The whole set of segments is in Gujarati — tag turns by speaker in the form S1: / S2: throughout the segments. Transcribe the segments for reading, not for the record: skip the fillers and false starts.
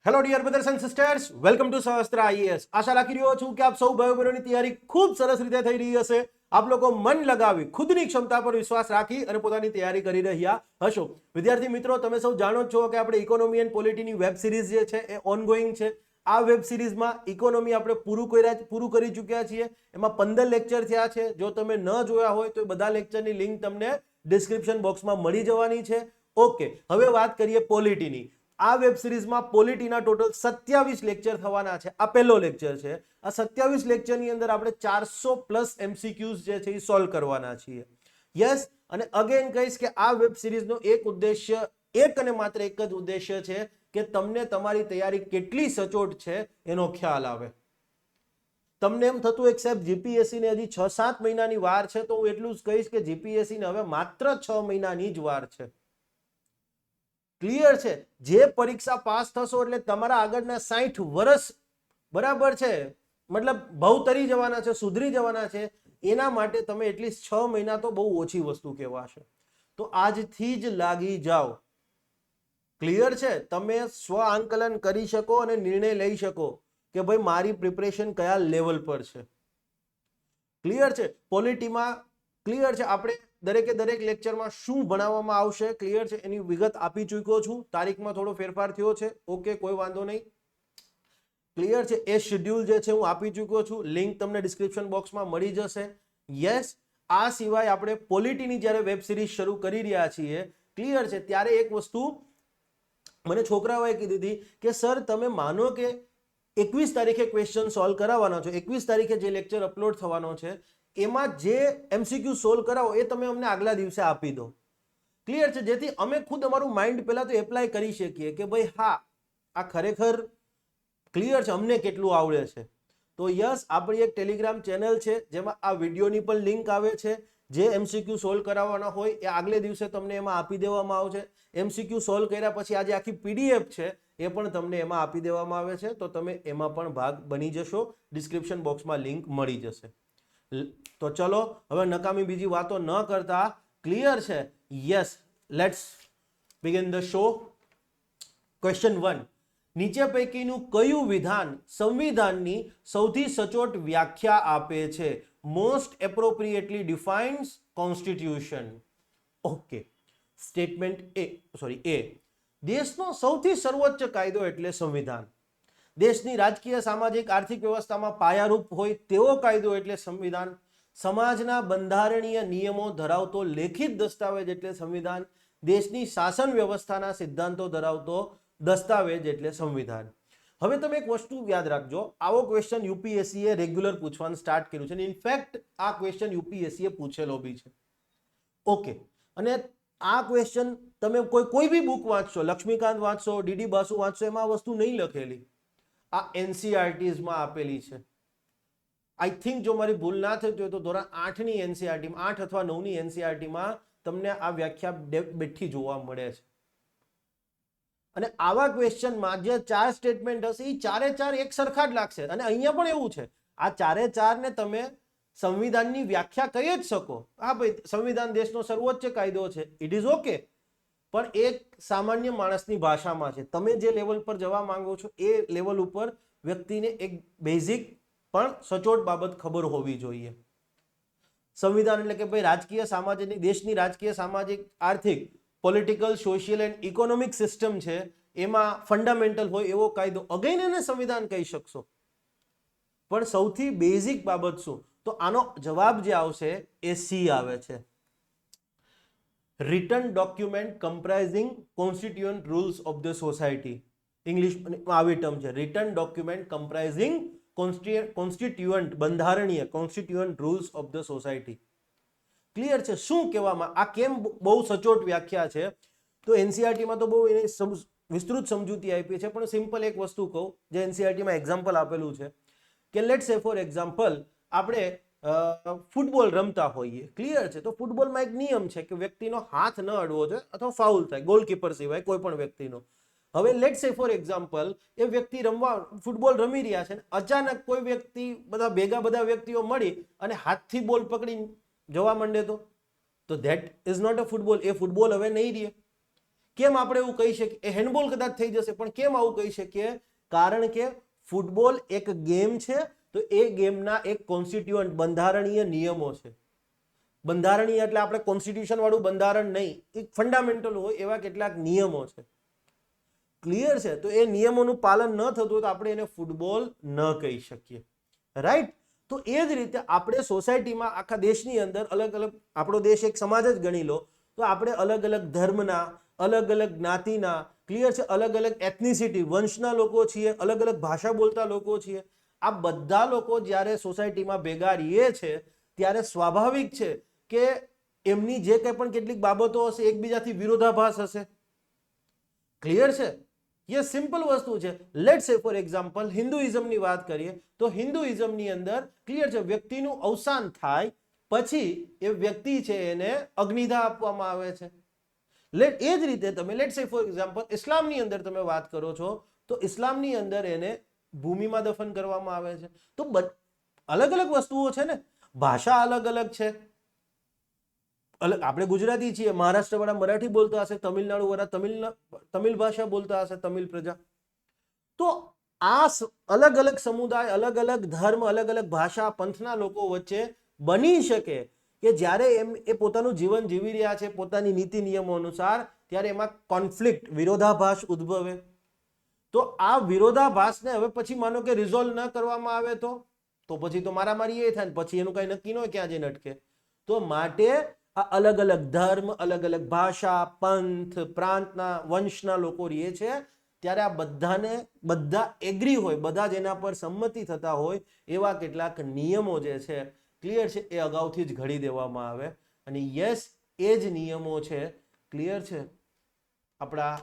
S1: Hello dear brothers and sisters, welcome to Sahastra IAS. આશા રાખી રહ્યો છું કે આપ સૌ ભાઈઓ બહેનોની તૈયારી ખૂબ સરસ રીતે થઈ રહી હશે. આપ લોકો મન લગાવી ખુદની ક્ષમતા પર વિશ્વાસ રાખી અને પોતાની તૈયારી કરી રહ્યા હશો. વિદ્યાર્થી મિત્રો, તમે સૌ જાણો છો કે આપણે ઇકોનોમી એન્ડ પોલિટીની વેબ સિરીઝ જે છે એ ઓનગોઈંગ છે. આ વેબ સિરીઝમાં ઇકોનોમી આપણે પૂરું કરી ચૂક્યા છીએ. એમાં 15 લેક્ચર થયા છે. જો તમે ન જોયા હોય તો એ બધા લેક્ચરની લિંક તમને ડિસ્ક્રિપ્શન બોક્સમાં મળી જવાની છે. ઓકે, હવે વાત કરીએ પોલિટીની. આ વેબ સિરીઝમાં પોલિટીના ટોટલ 27 લેક્ચર થવાના છે. આ પહેલો લેક્ચર છે. આ 27 લેક્ચરની અંદર આપણે 400+ MCQs જે છે એ સોલ્વ કરવાના છીએ. યસ, અને અગેન કહીશ કે આ વેબ સિરીઝનો એક ઉદ્દેશ્ય, એક અને માત્ર એક જ ઉદ્દેશ્ય છે કે તમને તમારી તૈયારી કેટલી સચોટ છે એનો ખ્યાલ આવે. તમને એમ થતું એક સાહેબ જીપીએસસી ને હજી 6-7 મહિનાની વાર છે, તો હું એટલું જ કહીશ કે જીપીએસસી ને હવે માત્ર 6 મહિનાની જ વાર છે. ક્લિયર છે? જે પરીક્ષા પાસ થશો એટલે તમારા આગળના 60 વર્ષ બરાબર છે, મતલબ ભવતરી જવાના છે, સુધરી જવાના છે. એના માટે તમે એટલીસ્ટ 6 મહિના તો બહુ ઓછી વસ્તુ કહેવાશે. તો આજથી જ લાગી જાઓ. ક્લિયર છે? તમે સ્વ આંકલન કરી શકો અને નિર્ણય લઈ શકો કે ભાઈ મારી પ્રિપરેશન કયા લેવલ પર છે. ક્લિયર છે? પોલિટીમાં ક્લિયર છે, આપણે દરેકે દરેક લેક્ચરમાં શું ભણાવવામાં આવશે ક્લિયર છે એની વિગત આપી ચૂક્યો છું. તારીખમાં થોડો ફેરફાર થયો છે. ઓકે, કોઈ વાંધો નહીં. ક્લિયર છે? એ શેડ્યુલ જે છે હું આપી ચૂક્યો છું. લિંક તમને ડિસ્ક્રિપ્શન બોક્સમાં મળી જશે. યસ, આ સિવાય આપણે પોલિટીની જ્યારે વેબ સિરીઝ શરૂ કરી રહ્યા છીએ ક્લિયર છે, ત્યારે એક વસ્તુ મને છોકરાઓએ કીધી હતી કે સર તમે માનો કે 21 તારીખે ક્વેશ્ચન સોલ્વ કરાવવાનો છે, 21 તારીખે જે લેક્ચર અપલોડ થવાનો છે એમાં જે MCQ સોલ્વ કરાવો એ તમે અમને આગલા દિવસે આપી દો. ક્લિયર છે? જેથી અમે ખુદ અમારું માઇન્ડ પહેલા તો એપ્લાય કરી શકીએ કે ભાઈ હા, આ ખરેખર ક્લિયર છે, અમને કેટલું આવડે છે. તો યસ, આપણી એક ટેલિગ્રામ ચેનલ છે જેમાં આ વિડીયોની પણ લિંક આવે છે. જે MCQ સોલ્વ કરાવવાના હોય એ આગલે દિવસે તમને એમાં આપી દેવામાં આવશે. MCQ સોલ્વ કર્યા પછી આજે આખી PDF છે એ પણ તમને એમાં આપી દેવામાં આવે છે, તો તમે એમાં પણ ભાગ બની જશો. ડિસ્ક્રિપ્શન બોક્સમાં લિંક મળી જશે. તો ચલો હવે નકામી બીજી વાતો ન કરતા, ક્લિયર છે? Yes, let's begin the show. Question 1, નીચે પૈકીનું કયું વિધાન સંવિધાનની સૌથી સચોટ વ્યાખ્યા આપે છે? Most appropriately defines constitution. Okay, statement A, દેશનો સૌથી સર્વોચ્ચ કાયદો એટલે સંવિધાન. દેશની રાજકીય, સામાજિક, આર્થિક વ્યવસ્થામાં પાયારૂપ હોય તેવો કાયદો એટલે સંવિધાન. સમાજના બંધારણીય નિયમો ધરાવતો લેખિત દસ્તાવેજ એટલે સંવિધાન. દેશની શાસન વ્યવસ્થાના સિદ્ધાંતો ધરાવતો દસ્તાવેજ એટલે સંવિધાન. હવે તમે એક વસ્તુ યાદ રાખજો, આવો ક્વેશ્ચન યુપીએસસીએ રેગ્યુલર પૂછવાનું સ્ટાર્ટ કર્યું છે. ઇનફેક્ટ આ ક્વેશ્ચન યુપીએસસીએ પૂછેલો બી છે. ઓકે, અને આ ક્વેશ્ચન તમે કોઈ બી બુક વાંચશો, લક્ષ્મીકાંત વાંચશો, ડીડી બાસુ વાંચશો, એમાં આ વસ્તુ નહીં લખેલી. આ NCERTsમાં આપેલી છે. આઈ થિંક જો મારી ભૂલ ના થતી હોય તો ધોરણ 8ની NCERTમાં, 8 અથવા 9ની NCERTમાં તમને આ વ્યાખ્યા બેઠી જોવા મળે છે. અને આવા ક્વેશ્ચનમાં જે 4 સ્ટેટમેન્ટ હશે એ ચારે ચાર એક સરખા જ લાગશે. અને અહીંયા પણ એવું છે, આ ચારે ચારને તમે સંવિધાનની વ્યાખ્યા કહી જ શકો. હા ભાઈ, સંવિધાન દેશનો સર્વોચ્ચ કાયદો છે, ઇટ ઇઝ ઓકે, પણ એક સામાન્ય માણસની ભાષામાં છે. તમે જે લેવલ પર જવા માંગો છો એ લેવલ ઉપર વ્યક્તિને એક બેઝિક પણ સચોટ બાબત ખબર હોવી જોઈએ. સંવિધાન એટલે કે ભાઈ રાજકીય, સામાજિક, દેશની રાજકીય, સામાજિક, આર્થિક, political, social and economic system છે એમાં ફંડામેન્ટલ હોય એવો કાયદો. અગેન એને સંવિધાન કહી શકશો, પણ સૌથી બેઝિક બાબત શું? તો આનો જવાબ જે આવશે એ સી આવે છે. Written document comprising constituent rules of the society. English આવી ટર્મ છે, રિટન ડોક્યુમેન્ટ કમ્પ્રાઇઝિંગ કોન્સ્ટિટ્યુઅન્ટ, બંધારણીય constituent rules of the society. Clear છે? શું કહેવામાં, આ કેમ બહુ સચોટ વ્યાખ્યા છે? તો NCERTમાં તો બહુ એની વિસ્તૃત સમજૂતી આપી છે, પણ સિમ્પલ એક વસ્તુ કહું, જે NCERTમાં એક્ઝામ્પલ આપેલું છે કે લેટ્સ સે ફોર એક્ઝામ્પલ આપણે ફૂટબોલ રમતા હોઈએ. ક્લિયર છે? તો ફૂટબોલમાં એક નિયમ છે કે વ્યક્તિનો હાથ ન અડવો જોઈએ અથવા ફાઉલ થાય, ગોલકીપર સિવાય કોઈ પણ વ્યક્તિનો. હવે લેટ્સ સે ફોર એક્ઝામ્પલ એ વ્યક્તિ ફૂટબોલ રમી રહ્યા છે, અચાનક કોઈ વ્યક્તિ, બધા વ્યક્તિઓ મળી અને હાથથી બોલ પકડી જવા માંડે તો that is not a football. એ ફૂટબોલ હવે નહીં રહે. કેમ આપણે એવું કહી શકીએ? હેન્ડબોલ કદાચ થઈ જશે, પણ કેમ આવું કહી શકીએ? કારણ કે ફૂટબોલ એક ગેમ છે, તો એ ગેમના એક કોન્સ્ટિટ્યુઅન્ટ બંધારણીય નિયમો છે. બંધારણીય એટલે આપણે કોન્સ્ટિટ્યુશન વાળું બંધારણ નહીં, એક ફંડામેન્ટલ હોય એવા કેટલાક નિયમો છે. ક્લિયર છે? તો એ નિયમોનું પાલન ન થતું હોય તો આપણે એને ફૂટબોલ ન કહી શકીએ. રાઈટ? તો એ જ રીતે આપણે સોસાયટીમાં આખા દેશની અંદર અલગ અલગ, આપણો દેશ એક સમાજ જ ગણી લો, તો આપણે અલગ અલગ ધર્મના, અલગ અલગ જ્ઞાતિના, ક્લિયર છે, અલગ અલગ એથનિસિટી, વંશના લોકો છીએ, અલગ અલગ ભાષા બોલતા લોકો છીએ. આ બધા લોકો જ્યારે સોસાયટીમાં ભેગા રહીએ છે ત્યારે સ્વાભાવિક છે કે એમની જે કંઈ પણ કેટલીક બાબતો હશે એકબીજાથી વિરોધાભાસ હશે. ક્લિયર છે? ये સિમ્પલ વસ્તુ છે. લેટ્સ સે ફોર એક્ઝામ્પલ હિન્દુઇઝમની વાત કરીએ તો હિન્દુઇઝમની અંદર ક્લિયર છે, વ્યક્તિનું અવસાન થાય પછી એ વ્યક્તિ છે એને અગ્નિદાહ આપવામાં આવે છે. એ જ રીતે તમે લેટ્સ સે ફોર એક્ઝામ્પલ ઇસ્લામની અંદર તમે વાત કરો છો તો ઇસ્લામની અંદર એને ભૂમિમાં દફન કરવામાં આવે છે. તો અલગ અલગ વસ્તુઓ છે ને, ભાષા અલગ અલગ છે. આપણે ગુજરાતી છીએ, મહારાષ્ટ્ર વાળા મરાઠી બોલતા હશે, તમિલનાડુ વાળા તમિલ ભાષા બોલતા હશે, તમિલ પ્રજા. તો આ અલગ અલગ સમુદાય, અલગ અલગ ધર્મ, અલગ અલગ ભાષા, પંથના લોકો વચ્ચે બની શકે કે જ્યારે એ પોતાનું જીવન જીવી રહ્યા છે પોતાની નીતિ નિયમો અનુસાર, ત્યારે એમાં કોન્ફ્લિક્ટ, વિરોધાભાસ ઉદ્ભવે. તો આ વિરોધાભાસને હવે પછી માનો કે રિઝોલ્વ ન કરવામાં આવે તો પછી તો મારામારી એ થાય ને પછી એનું કઈ નક્કી ન હોય ક્યાં જઈને અટકે. તો માટે આ અલગ અલગ ધર્મ, અલગ અલગ ભાષા, પંથ, પ્રાંતના, વંશના લોકો રહે છે, ત્યારે આ બધા એગ્રી હોય, બધા જ એના પર સંમતિ થતા હોય એવા કેટલાક નિયમો જે છે, ક્લિયર છે, એ અગાઉથી જ ઘડી દેવામાં આવે. અને યસ, એ જ નિયમો છે, ક્લિયર છે, આપણા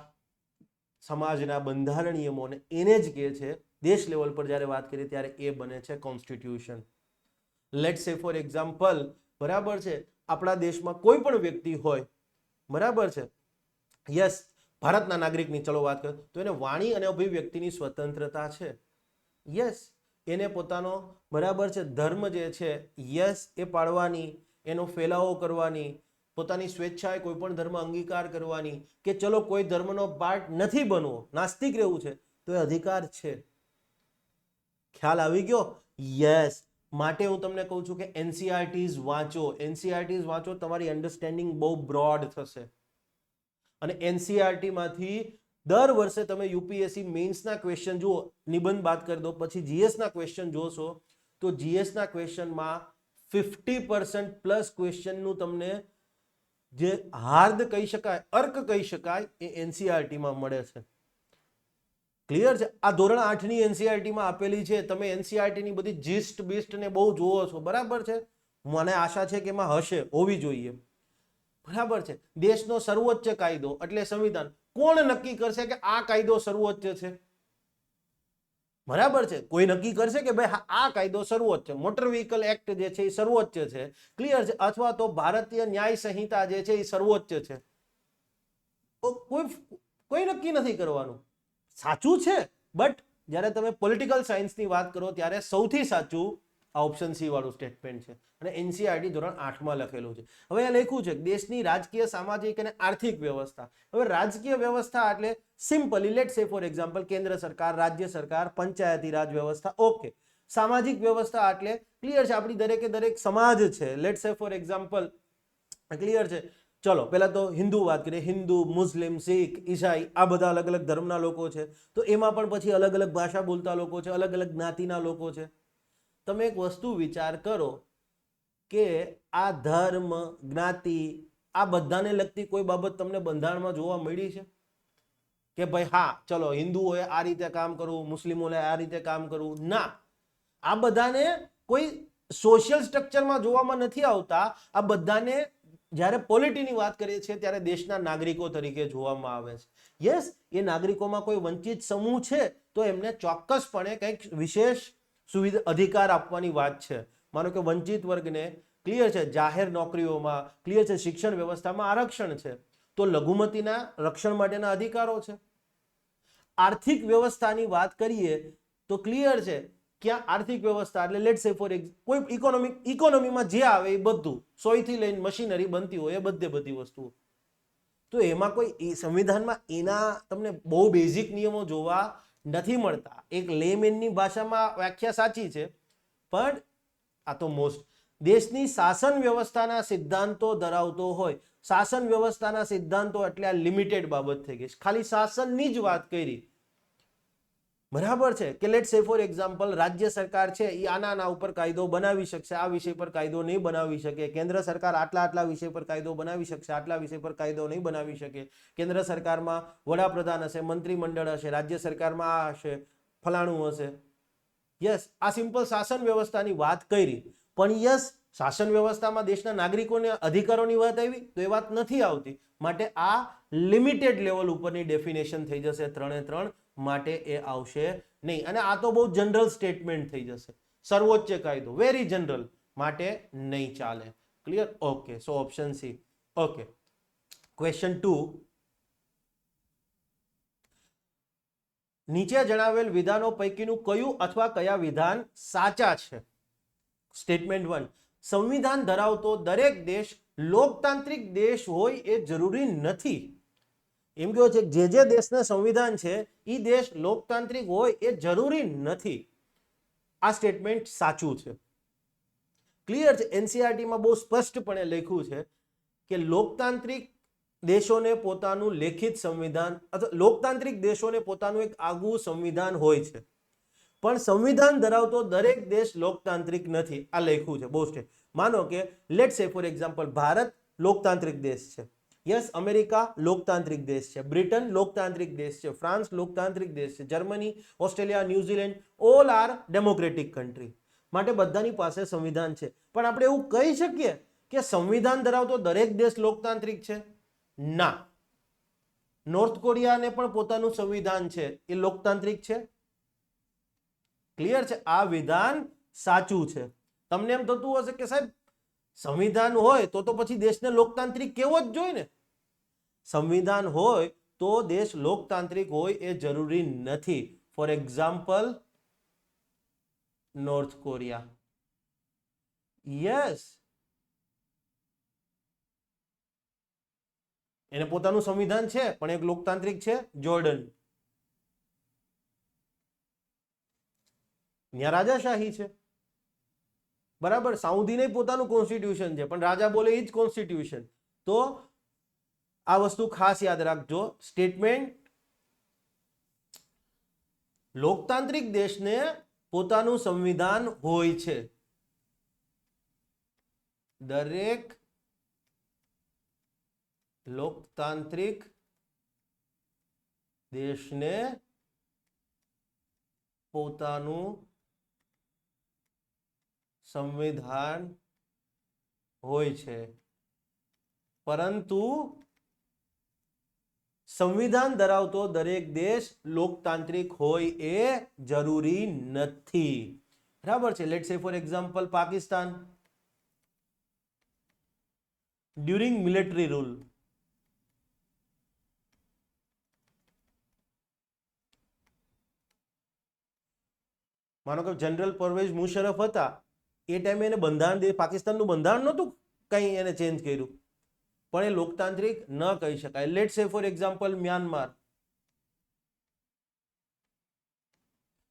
S1: સમાજના બંધારણ નિયમોને એને જ કહે છે, દેશ લેવલ પર જ્યારે વાત કરીએ ત્યારે એ બને છે કોન્સ્ટિટ્યુશન. લેટ્સ સે ફોર એક્ઝામ્પલ, બરાબર છે, આપણા દેશમાં કોઈ પણ વ્યક્તિ હોય, બરાબર છે, યસ, ભારતના નાગરિકની ચલો વાત કરીએ તો એને વાણી અને અભિવ્યક્તિની સ્વતંત્રતા છે. યસ, એને પોતાનો, બરાબર છે, ધર્મ જે છે, યસ, એ પાળવાની, એનો ફેલાવો કરવાની, પોતાની સ્વેચ્છાએ કોઈ પણ ધર્મ અંગીકાર કરવાની, કે ચલો કોઈ ધર્મનો પાર્ટ નથી બનવો, નાસ્તિક રહેવું છે, તો એ અધિકાર છે. ખ્યાલ આવી ગયો? યસ. માટે હું તમને કહું છું કે એનસીઆરટીઝ વાંચો. એનસીઆરટીઝ વાંચો, તમારી અન્ડરસ્ટેન્ડિંગ બહુ બ્રોડ થશે. અને એનસીઆરટી માંથી દર વર્ષે તમે યુપીએસસી મેન્સના ક્વેશ્ચન જુઓ, નિબંધ બાદ કરી દો, પછી જીએસના ક્વેશ્ચન જોશો તો જીએસના ક્વેશ્ચનમાં 50% પ્લસ ક્વેશ્ચનનું તમને જે હાર્દ કહી શકાય, અર્ક કહી શકાય, એ એનસીઆરટીમાં મળે છે. ક્લિયર છે? આ ધોરણ 8 ની એનસીઆરટીમાં આપેલી છે. તમે એનસીઆરટીની બધી જીસ્ટ બીસ્ટ ને બહુ જોવો છો, બરાબર છે. મને આશા છે કે એમાં હશે, હોવી જોઈએ, બરાબર છે. દેશનો સર્વોચ્ચ કાયદો એટલે સંવિધાન. કોણ નક્કી કરશે કે આ કાયદો સર્વોચ્ચ છે? બરાબર છે, કોઈ નક્કી કરશે કે ભાઈ આ કાયદો સર્વોચ્ચ છે, મોટર વ્હીકલ એક્ટ જે છે એ સર્વોચ્ચ છે, ક્લિયર છે, અથવા તો ભારતીય ન્યાય સંહિતા જે છે એ સર્વોચ્ચ છે? કોઈ નક્કી નથી કરવાનું. સાચું છે, બટ જ્યારે તમે પોલિટિકલ સાયન્સની વાત કરો ત્યારે સૌથી સાચું આ ઓપ્શન સી વાળું સ્ટેટમેન્ટ છે. અને એનસીઆરટી ધોરણ 8માં લખેલું છે. હવે આ લખ્યું છે દેશની રાજકીય, સામાજિક અને આર્થિક વ્યવસ્થા. હવે રાજકીય વ્યવસ્થા એટલે સિમ્પલી લેટ સે ફોર એક્ઝામ્પલ કેન્દ્ર સરકાર, રાજ્ય સરકાર, પંચાયતી રાજ વ્યવસ્થા, ઓકે. સામાજિક વ્યવસ્થા એટલે ક્લિયર છે, આપણી દરેકે દરેક સમાજ છે. લેટ સે ફોર એક્ઝામ્પલ, ક્લિયર છે, ચલો પહેલા તો હિન્દુ વાત કરીએ, હિન્દુ, મુસ્લિમ, શીખ, ઈસાઈ, આ બધા અલગ અલગ ધર્મના લોકો છે. તો એમાં પણ પછી અલગ અલગ ભાષા બોલતા લોકો છે, અલગ અલગ જ્ઞાતિના લોકો છે. તમે એક વસ્તુ વિચાર કરો કે આ ધર્મ, જ્ઞાતિ, આ બધાને લગતી કોઈ બાબત તમને બંધારણમાં જોવા મળી છે કે ભાઈ હા ચલો હિન્દુઓએ આ રીતે કામ કરવું, મુસ્લિમોને આ રીતે કામ કરવું? ના. આ બધાને કોઈ સોશિયલ સ્ટ્રક્ચરમાં જોવામાં નથી આવતા. આ બધાને જ્યારે પોલિટીની વાત કરીએ છીએ ત્યારે દેશના નાગરિકો તરીકે જોવામાં આવે છે. યસ, એ નાગરિકોમાં કોઈ વંચિત સમૂહ છે તો એમને ચોક્કસપણે કંઈક વિશેષ સુવિધા, અધિકાર આપવાની વાત છે. માનો કે વંચિત વર્ગને, ક્લિયર છે, જાહેર નોકરીઓમાં, ક્લિયર છે, શિક્ષણ વ્યવસ્થામાં આરક્ષણ છે, તો લઘુમતીના રક્ષણ માટેના અધિકારો છે. આર્થિક વ્યવસ્થાની વાત કરીએ તો ક્લિયર છે, ક્યાં આર્થિક વ્યવસ્થા એટલે લેટ સે ફોર કોઈ ઇકોનોમીમાં જે આવે એ બધું, સોયથી લઈને મશીનરી બનતી હોય એ બધી વસ્તુઓ. તો એમાં કોઈ સંવિધાનમાં એના તમને બહુ બેઝિક નિયમો જોવા નથી મળતા. એક લેમેનની ભાષામાં વ્યાખ્યા સાચી છે, પણ આ તો મોસ્ટ દેશની શાસન વ્યવસ્થાના સિદ્ધાંતો ધરાવતો હોય. શાસન વ્યવસ્થાના સિદ્ધાંતો એટલે આ લિમિટેડ બાબત થઈ ગઈ, ખાલી શાસનની જ વાત કરી. બરાબર છે કે લેટ સે ફોર એક્ઝામ્પલ રાજ્ય સરકાર છે એ આના ઉપર કાયદો બનાવી શકશે, આ વિષય પર કાયદો નહીં બનાવી શકે. કેન્દ્ર સરકાર આટલા વિષય પર કાયદો બનાવી શકશે, આટલા વિષય પર કાયદો નહીં બનાવી શકે. કેન્દ્ર સરકારમાં વડાપ્રધાન હશે, મંત્રીમંડળ હશે, રાજ્ય સરકારમાં આ હશે, ફલાણું હશે. યસ, આ સિમ્પલ શાસન વ્યવસ્થાની વાત કરી. પણ યસ, શાસન વ્યવસ્થામાં દેશના નાગરિકોને અધિકારોની વાત આવી તો એ વાત નથી આવતી. માટે આ લિમિટેડ લેવલ ઉપરની ડેફિનેશન થઈ જશે 3 માટે એ આવશે નહીં. અને આ તો બહુ જનરલ સ્ટેટમેન્ટ થઈ જશે. સર્વોચ્ચ કાયદો વેરી જનરલ, માટે નહીં ચાલે. ક્લિયર? ઓકે, સો ઓપ્શન સી. Okay, question 2. નીચે જણાવેલ વિધાનો પૈકીનું કયું અથવા કયા વિધાન સાચા છે? સ્ટેટમેન્ટ 1, સંવિધાન ધરાવતો દરેક દેશ લોકતાંત્રિક દેશ હોય એ જરૂરી નથી. એમ કહ્યું છે કે જે દેશના સંવિધાન છે એ દેશ લોકતાંત્રિક હોય એ જરૂરી નથી. આ સ્ટેટમેન્ટ સાચું છે. ક્લિયર છે? એનસીઆરટીમાં બહુ સ્પષ્ટપણે લખ્યું છે કે લોકતાંત્રિક દેશોને પોતાનું લેખિત સંવિધાન અથવા લોકતાંત્રિક દેશોને પોતાનું એક આગવું સંવિધાન હોય છે, પણ સંવિધાન ધરાવતો દરેક દેશ લોકતાંત્રિક નથી. આ લખ્યું છે બહુ સ્ટેટ. માનો કે લેટ સે ફોર એક્ઝામ્પલ ભારત લોકતાંત્રિક દેશ છે. યસ, અમેરિકા લોકતાંત્રિક દેશ છે, બ્રિટન લોકતાંત્રિક દેશ છે, ફ્રાન્સ લોકતાંત્રિક દેશ છે, Germany, Australia, New Zealand all are democratic country. માટે બધાની પાસે સંવિધાન છે. પણ આપણે એવું કહી શકીએ કે સંવિધાન ધરાવતો દરેક દેશ લોકતાંત્રિક છે? ના. નોર્થ કોરિયાને પણ પોતાનું સંવિધાન છે, એ લોકતાંત્રિક છે? ક્લિયર છે? આ વિધાન સાચું છે. તમને એમ થતું હશે કે સાહેબ સંવિધાન હોય તો પછી દેશને લોકતાંત્રિક કેવો જ જોઈએ ને. સંવિધાન હોય તો દેશ લોકતાંત્રિક હોય એ જરૂરી નથી. For example north Korea. Yes, એને પોતાનું સંવિધાન છે પણ એક લોકતાંત્રિક છે. જોર્ડન, ત્યાં રાજાશાહી છે. બરાબર, સાઉદીને પોતાનું કોન્સ્ટિટ્યુશન છે પણ રાજા બોલે એ જ કોન્સ્ટિટ્યુશન. તો આ વસ્તુ ખાસ યાદ રાખજો. સ્ટેટમેન્ટ લોકતાંત્રિક દેશને પોતાનું સંવિધાન હોય છે. દરેક લોકતાંત્રિક દેશને પોતાનું સંવિધાન હોય છે, પરંતુ સંવિધાન ધરાવતો દરેક દેશ લોકતાંત્રિક હોય એ જરૂરી નથી. બરાબર છે? લેટ્સ સે for example Pakistan during military rule. માનો કે જનરલ પરવેઝ મુશરફ હતા, એ ટાઈમે એને બંધારણ પાકિસ્તાનનું બંધારણ નહોતું કંઈ એને ચેન્જ કર્યું, પણ એ લોકતાંત્રિક ન કહી શકાય. લેટ સે ફોર એક્ઝામ્પલ મ્યાનમાર.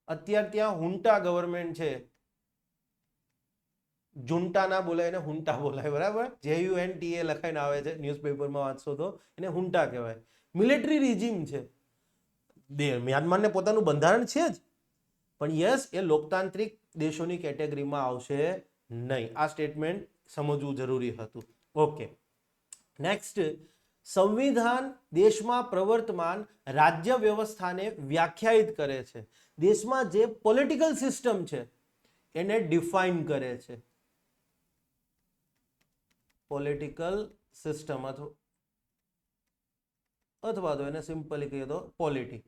S1: અત્યારે ત્યાં હુન્ટા ગવર્મેન્ટ છે. જુન્ટા ના બોલાય, એને હુન્ટા બોલાય. બરાબર, JUNTA લખાઈને આવે છે, ન્યૂઝપેપરમાં વાંચશો તો એને હુન્ટા કહેવાય. મિલિટરી રિજીમ છે. મ્યાનમારને પોતાનું બંધારણ છે જ, પણ યસ, એ લોકતાંત્રિક દેશોની કેટેગરીમાં આવશે નહીં. આ સ્ટેટમેન્ટ સમજવું જરૂરી હતું. Okay, next. સંવિધાન દેશમાં પ્રવર્તમાન રાજ્ય વ્યવસ્થાને વ્યાખ્યાયિત કરે છે. દેશમાં જે પોલિટિકલ સિસ્ટમ છે એને ડિફાઇન કરે છે. પોલિટિકલ સિસ્ટમ અથવા તો એને સિમ્પલી કહીએ તો પોલિટી,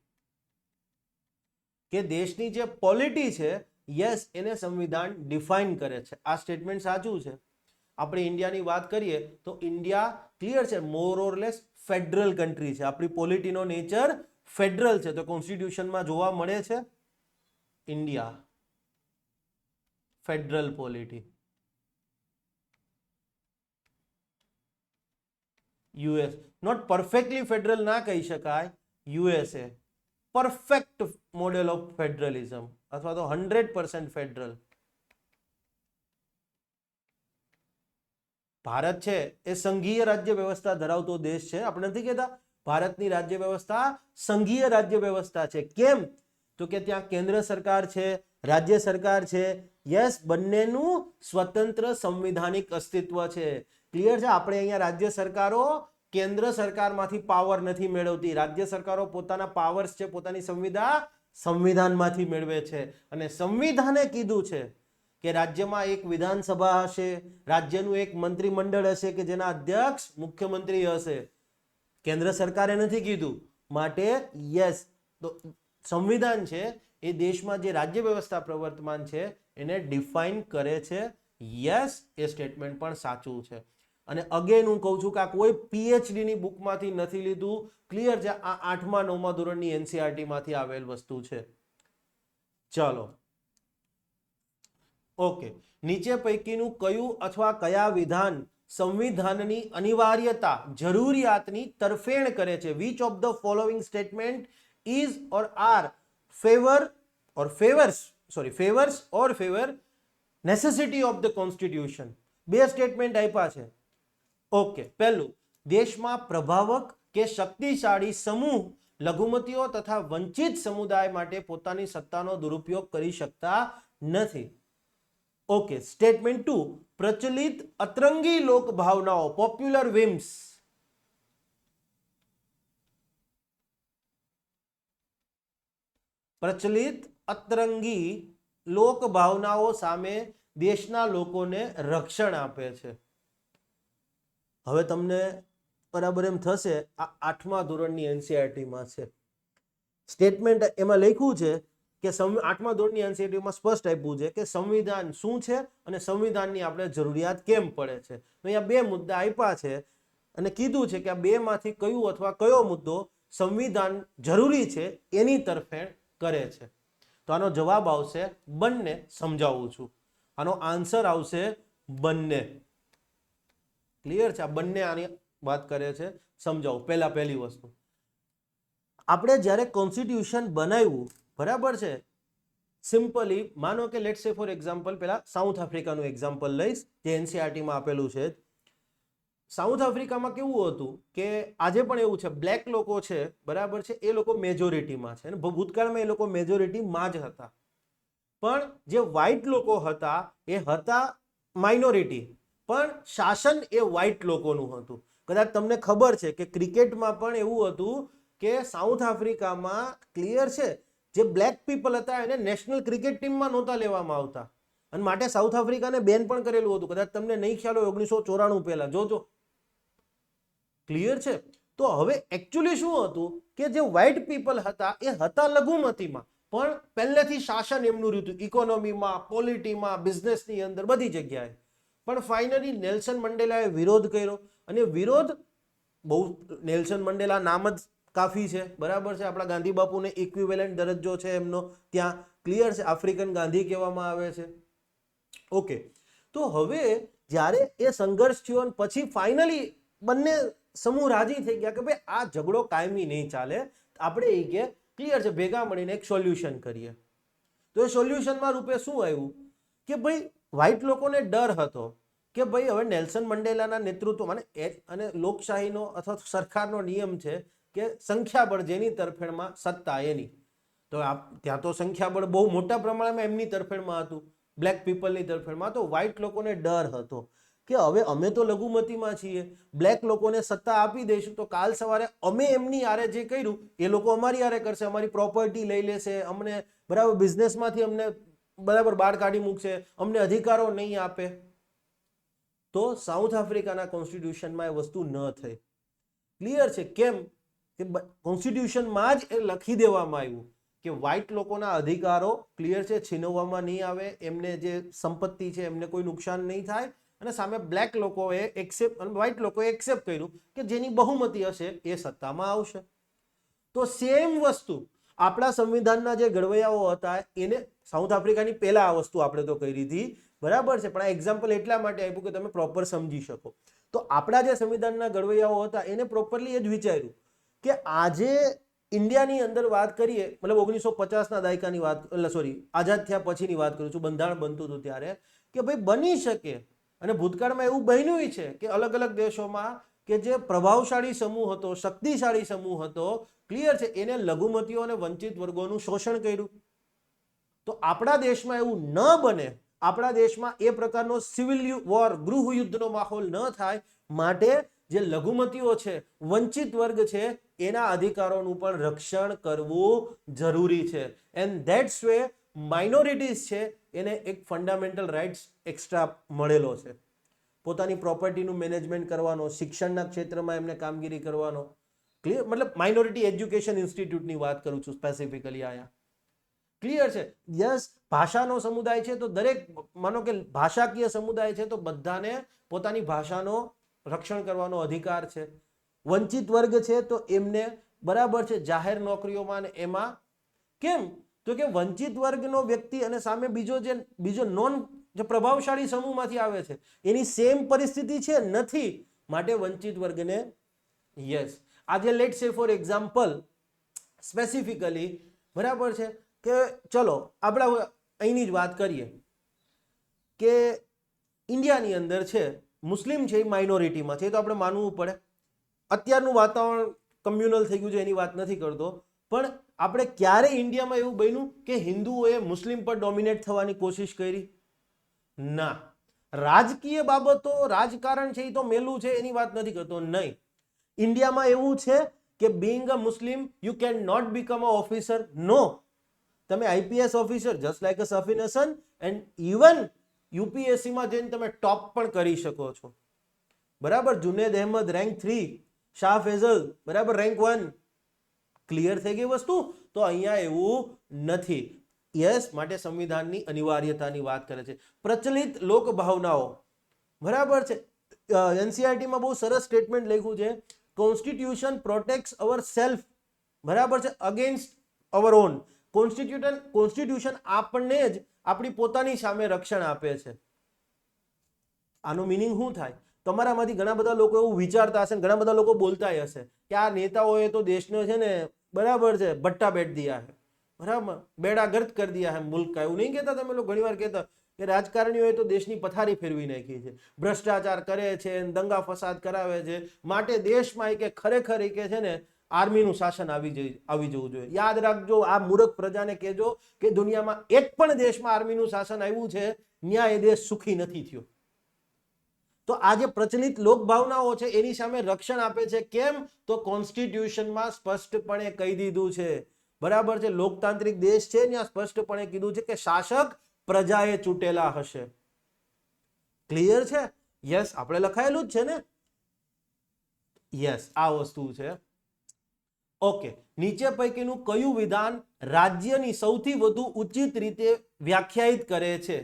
S1: કે દેશની જે પોલિટી છે, યસ, એને સંવિધાન ડિફાઇન કરે છે. આ સ્ટેટમેન્ટ સાચું છે. આપણે ઇન્ડિયાની વાત કરીએ તો ઇન્ડિયા ક્લિયર છે, મોર ઓર લેસ ફેડરલ કન્ટ્રી છે. આપણી પોલિટીનો નેચર ફેડરલ છે. તો કોન્સ્ટિટ્યુશનમાં જોવા મળે છે India federal polity. US not perfectly federal ના કહી શકાય, USA perfect model of federalism અથવા તો 100% ફેડરલ. ભારત છે એ સંઘીય રાજ્ય વ્યવસ્થા ધરાવતો દેશ છે. આપણે નથી કહેતા ભારતની રાજ્ય વ્યવસ્થા સંઘીય રાજ્ય વ્યવસ્થા છે. કેમ? તો કે ત્યાં કેન્દ્ર સરકાર છે, રાજ્ય સરકાર છે. યસ, બંનેનું સ્વતંત્ર સંવિધાનિક અસ્તિત્વ છે. ક્લિયર છે? આપણે અહીંયા રાજ્ય સરકારો કેન્દ્ર સરકારમાંથી પાવર નથી મેળવતી. રાજ્ય સરકારો પોતાના પાવર્સ છે પોતાની સંવિધાનમાંથી મેળવે છે. અને સંવિધાને કીધું છે કે રાજ્યમાં એક વિધાનસભા હશે, રાજ્યનું એક મંત્રીમંડળ હશે કે જેના અધ્યક્ષ મુખ્યમંત્રી હશે. કેન્દ્ર સરકારે નથી કીધું. માટે યસ, તો સંવિધાન છે એ દેશમાં જે રાજ્ય વ્યવસ્થા પ્રવર્તમાન છે એને ડિફાઇન કરે છે. યસ, એ સ્ટેટમેન્ટ પણ સાચું છે. અને અગેન હું કહું છું કે આ કોઈ પીએચડી ની બુકમાંથી નથી લીધું. ક્લિયર છે? આ 8મા 9મા ધોરણની એનસીઆરટી માંથી આવેલ વસ્તુ છે. ચલો, ઓકે. નીચે પૈકીનું કયું અથવા કયા વિધાન સંવિધાનની અનિવાર્યતા જરૂરિયાતની તરફેણ કરે છે? Which of the following statement is or are favours or favour necessity of the constitution? બે સ્ટેટમેન્ટ આપ્યા છે. ઓકે, પહેલું, દેશમાં પ્રભાવક કે શક્તિશાળી સમૂહ લઘુમતીઓ તથા વંચિત સમુદાય માટે પોતાની સત્તાનો દુરુપયોગ કરી શકતા નથી. ઓકે, સ્ટેટમેન્ટ 2, પ્રચલિત અતરંગી લોક ભાવનાઓ પોપ્યુલર વિમ્સ પ્રચલિત અતરંગી લોક ભાવનાઓ સામે દેશના લોકોને રક્ષણ આપે છે. હવે તમને બરાબર એમ થશે આ 8મા ધોરણની એનસીઆરટીમાં છે. સ્ટેટમેન્ટ એમાં લખ્યું છે કે 8મા ધોરણની એનસીઆરટીમાં સ્પષ્ટ આપ્યું છે કે સંવિધાન શું છે અને સંવિધાનની આપણે જરૂરિયાત કેમ પડે છે. અહીંયા બે મુદ્દા આપ્યા છે અને કીધું છે કે આ બેમાંથી કયું અથવા કયો મુદ્દો સંવિધાન જરૂરી છે એની તરફેણ કરે છે. તો આનો જવાબ આવશે બંને. સમજાવું છું. આનો આન્સર આવશે બંને. ક્લિયર છે? આ બંને આની વાત કરે છે. સમજાવું. પહેલી વસ્તુ, આપણે જ્યારે કોન્સ્ટિટ્યુશન બનાવ્યું, બરાબર છે, સિમ્પલી માનો કે લેટ્સ સે ફોર એક્ઝામ્પલ પહેલા સાઉથ આફ્રિકાનું એક્ઝામ્પલ લઈશ જે એનસીઆરટીમાં આપેલું છે. સાઉથ આફ્રિકામાં કેવું હતું કે આજે પણ એવું છે, બ્લેક લોકો છે, બરાબર છે, એ લોકો મેજોરિટીમાં છે અને ભૂતકાળમાં એ લોકો મેજોરિટીમાં જ હતા. પણ જે વ્હાઇટ લોકો હતા એ હતા માઇનોરિટી, પણ શાસન એ વ્હાઇટ લોકોનું હતું. કદાચ તમને ખબર છે કે ક્રિકેટમાં પણ એવું હતું કે સાઉથ આફ્રિકામાં ક્લિયર છે જે બ્લેક પીપલ હતા એને નેશનલ ક્રિકેટ ટીમમાં નહોતા લેવામાં આવતા અને માટે સાઉથ આફ્રિકાને બેન પણ કરેલું હતું. કદાચ તમને નહીં ખ્યાલ હોય, 1994 પહેલા જોજો. ક્લિયર છે? તો હવે એકચ્યુઅલી શું હતું કે જે વ્હાઇટ પીપલ હતા એ હતા લઘુમતીમાં, પણ પહેલેથી શાસન એમનું રહ્યું, ઇકોનોમીમાં, પોલિટીમાં, બિઝનેસની અંદર, બધી જગ્યાએ. પણ ફાઇનલી નેલ્સન મંડેલાએ વિરોધ કર્યો અને વિરોધ બહુ, નેલ્સન મંડેલા નામ જ કાફી છે, બરાબર છે. આપણા ગાંધી બાપુને ઇક્વિવેલન્ટ દરજ્જો છે એમનો ત્યાં. ક્લિયર છે? આફ્રિકન ગાંધી કહેવામાં આવે છે. ઓકે, તો હવે જ્યારે એ સંઘર્ષ થયો અને પછી ફાઇનલી બંને સમૂહ રાજી થઈ ગયા કે ભાઈ આ ઝઘડો કાયમી નહીં ચાલે, આપણે એ કે ક્લિયર છે ભેગા મળીને એક સોલ્યુશન કરીએ. તો એ સોલ્યુશનમાં રૂપે શું આવ્યું કે ભાઈ વ્હાઇટ લોકોને ડર હતો કે ભાઈ હવે નેલ્સન મંડેલાના નેતૃત્વમાં અને લોકશાહીનો અથવા સરકારનો નિયમ છે કે સંખ્યાબળ જેની તરફેણમાં સત્તા એની. તો ત્યાં તો સંખ્યાબળ બહુ મોટા પ્રમાણમાં એમની તરફેણમાં હતું, બ્લેક પીપલની તરફેણમાં. તો વ્હાઇટ લોકોને ડર હતો કે હવે અમે તો લઘુમતીમાં છીએ, બ્લેક લોકોને સત્તા આપી દઈશું તો કાલ સવારે અમે એમની આરે જે કર્યું એ લોકો અમારી આરે કરશે, અમારી પ્રોપર્ટી લઈ લેશે, અમને બરાબર બિઝનેસમાંથી અમને બરાબર બહાર કાઢી મૂકશે, અમને અધિકારો નહીં આપે. તો સાઉથ આફ્રિકાના કોન્સ્ટિટ્યુશનમાં એ વસ્તુ ન થઈ. ક્લિયર છે? કેમ કે કોન્સ્ટિટ્યુશનમાં જ એ લખી દેવામાં આવ્યું કે વ્હાઇટ લોકોના અધિકારો ક્લિયર છે છીનવવામાં નહીં આવે, એમને જે સંપત્તિ છે એમને કોઈ નુકસાન નહીં થાય, અને સામે બ્લેક લોકોએ એક્સેપ્ટ અને વ્હાઇટ લોકોએ એક્સેપ્ટ કર્યું કે જેની બહુમતી હશે એ સત્તામાં આવશે. તો સેમ વસ્તુ આપણા સંવિધાનના જે ઘડવૈયાઓ હતા એને સાઉથ આફ્રિકાની પહેલા આ વસ્તુ આપણે તો કરી હતી બરાબર છે, પણ આ એક્ઝામ્પલ એટલા માટે આપ્યું કે તમે પ્રોપર સમજી શકો. તો આપણા જે સંવિધાનના ઘડવૈયાઓ હતા એને પ્રોપરલી એ જ વિચાર્યું કે આજે ઇન્ડિયાની અંદર વાત કરીએ, મતલબ 1950ના દાયકાની વાત, એટલે સોરી આઝાદ થયા પછીની વાત કરું છું, બંધારણ બનતું હતું ત્યારે, કે ભાઈ બની શકે, અને ભૂતકાળમાં એવું બન્યું છે કે અલગ અલગ દેશોમાં કે જે પ્રભાવશાળી સમૂહ હતો, શક્તિશાળી સમૂહ હતો, ક્લિયર છે, એને લઘુમતીઓ અને વંચિત વર્ગોનું શોષણ કર્યું. તો આપણા દેશમાં એવું ન બને, આપણા દેશમાં એ પ્રકારનો સિવિલ વોર, ગૃહ યુદ્ધનો માહોલ ન થાય, માટે જે લઘુમતીઓ છે, વંચિત વર્ગ છે, એના અધિકારોનું પણ રક્ષણ કરવું જરૂરી છે. એન્ડ ધેટ્સ વે માઇનોરિટીઝ છે એને એક ફંડામેન્ટલ રાઇટ્સ એક્સ્ટ્રા મળેલો છે. પોતાની પ્રોપર્ટીનું મેનેજમેન્ટ કરવાનો, શિક્ષણના ક્ષેત્રમાં એમને કામગીરી કરવાનો. ક્લિયર? મતલબ માઇનોરિટી એજ્યુકેશન ઇન્સ્ટિટ્યૂટની વાત કરું છું સ્પેસિફિકલી આયા. ક્લિયર છે? યસ, ભાષાનો સમુદાય છે તો દરેક, માનો કે ભાષાકીય સમુદાય છે તો બધાને પોતાની ભાષાનો રક્ષણ કરવાનો અધિકાર છે. વંચિત વર્ગ છે તો એમને બરાબર છે જાહેર નોકરીઓમાં ને એમાં. કેમ? તો કે વંચિત વર્ગનો વ્યક્તિ અને સામે બીજો નોન જે પ્રભાવશાળી સમૂહમાંથી આવે છે એની સેમ પરિસ્થિતિ છે નથી, માટે વંચિત વર્ગને યસ. આજે લેટ સે ફોર એક્ઝામ્પલ સ્પેસિફિકલી, બરાબર છે, કે ચલો આપણા અહીંની જ વાત કરીએ કે ઇન્ડિયાની અંદર છે મુસ્લિમ છે એ માઇનોરિટીમાં છે, એ તો આપણે માનવું પડે. અત્યારનું વાતાવરણ કમ્યુનલ થઈ ગયું છે એની વાત નથી કરતો, પણ આપણે ક્યારે ઇન્ડિયામાં એવું બન્યું કે હિન્દુઓએ મુસ્લિમ પર ડોમિનેટ થવાની કોશિશ કરી? ના. રાજકીય બાબતો, રાજકારણ છે એ તો મેલું છે એની વાત નથી કરતો, નહીં. ઇન્ડિયામાં એવું છે કે being a Muslim you can not become a officer. No, તમે IPS officer just like a Safin Hasan, and even યુપીએસસીમાં જઈને તમે ટોપ પણ કરી શકો છો. બરાબર? જુનેદ અહેમદ રેન્ક 3, શાહ ફેઝલ બરાબર રેન્ક 1. ક્લિયર થઈ ગઈ વસ્તુ? તો અહીંયા એવું નથી. યસ, માટે સંવિધાનની અનિવાર્યતાની વાત કરે છે. પ્રચલિત લોક ભાવનાઓ, બરાબર છે, એનસીઆરટીમાં બહુ સરસ સ્ટેટમેન્ટ લખ્યું છે, કોન્સ્ટિટ્યુશન પ્રોટેક્ટ્સ અવર સેલ્ફ, બરાબર છે, અગેન્સ્ટ અવર ઓન. કોન્સ્ટિટ્યુશન આપણને જ આપણી પોતાની સામે રક્ષણ આપે છે. આનું મિનિંગ શું થાય? તમારામાંથી ઘણા બધા લોકો એવું વિચારતા હશે, ઘણા બધા લોકો બોલતા હશે કે આ નેતાઓએ તો દેશને છે ને, બરાબર છે, ભટ્ટા બેઠ દિયા હે, બરાબર, બેડા ગર્ક કર દિયા હે મુલ્ક કા. એવું નહીં કહેતા તમે લોકો ઘણી વાર કહેતા કે રાજકારણીઓએ તો દેશની પથારી ફેરવી નાખી છે, ભ્રષ્ટાચાર કરે છે, દંગા ફસાદ કરાવે છે, માટે દેશમાં કે ખરેખર કે છે ને આર્મીનું શાસન આવી જવું જોઈએ. યાદ રાખજો, આ મૂર્ખ પ્રજાને કહેજો કે દુનિયામાં એક પણ દેશમાં આર્મીનું શાસન આવ્યું છે ત્યાં એ દેશ સુખી નથી થયો. તો આ જે પ્રચલિત લોકભાવનાઓ છે એની સામે રક્ષણ આપે છે. કેમ? તો કોન્સ્ટિટ્યુશનમાં સ્પષ્ટપણે કહી દીધું છે, બરાબર છે, લોકતાંત્રિક દેશ છે ત્યાં સ્પષ્ટપણે કીધું છે કે શાસક પ્રજાએ ચૂંટેલા હશે. ક્લિયર છે? યસ, આપણે લખાયેલું જ છે ને. યસ, આ વસ્તુ છે. ઓકે, નીચે પૈકીનું કયું વિધાન રાજ્યની સૌથી વધુ ઉચિત રીતે વ્યાખ્યાયિત કરે છે?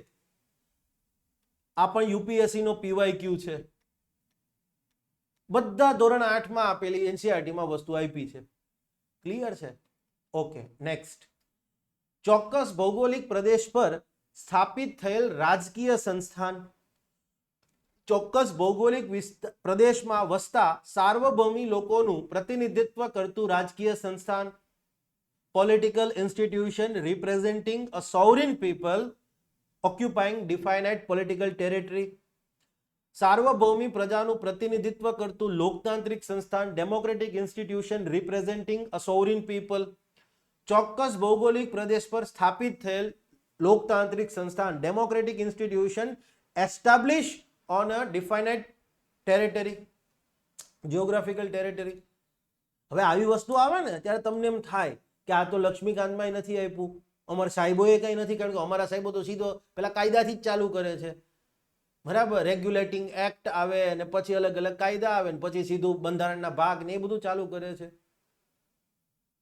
S1: આ પણ યુપીએસસી નો પીવાયક્યુ છે. બધા ધોરણ 8માં આપેલી એનસીઆરટીમાં વસ્તુ આપી છે. ક્લિયર છે? Okay, next. ચોક્કસ ભૌગોલિક પ્રદેશ પર સ્થાપિત થયેલ રાજકીય સંસ્થાન. ચોક્કસ ભૌગોલિક પ્રદેશમાં વસતા સાર્વભૌમી લોકોનું પ્રતિનિધિત્વ કરતું રાજકીય સંસ્થાન. Political institution representing a sovereign people occupying definite political territory. સાર્વભૌમી પ્રજાનું પ્રતિનિધિત્વ કરતું લોકતાંત્રિક સંસ્થાન, democratic institution representing a sovereign people. ચોક્કસ ભૌગોલિક પ્રદેશ પર સ્થાપિત થયેલ લોકતાંત્રિક સંસ્થાન, democratic institution establish on a definite territory, geographical territory. હવે આવી વસ્તુ આવે ને ત્યારે તમને એમ થાય કે આ તો લક્ષ્મીકાંતમાં નથી આપ્યું, અમારા સાહેબોએ કંઈ નથી, કારણ કે અમારા સાહેબો તો સીધો પેલા કાયદાથી જ ચાલુ કરે છે, બરાબર. રેગ્યુલેટિંગ એક્ટ આવે ને પછી અલગ અલગ કાયદા આવે ને પછી સીધું બંધારણના ભાગ ને એ બધું ચાલુ કરે છે.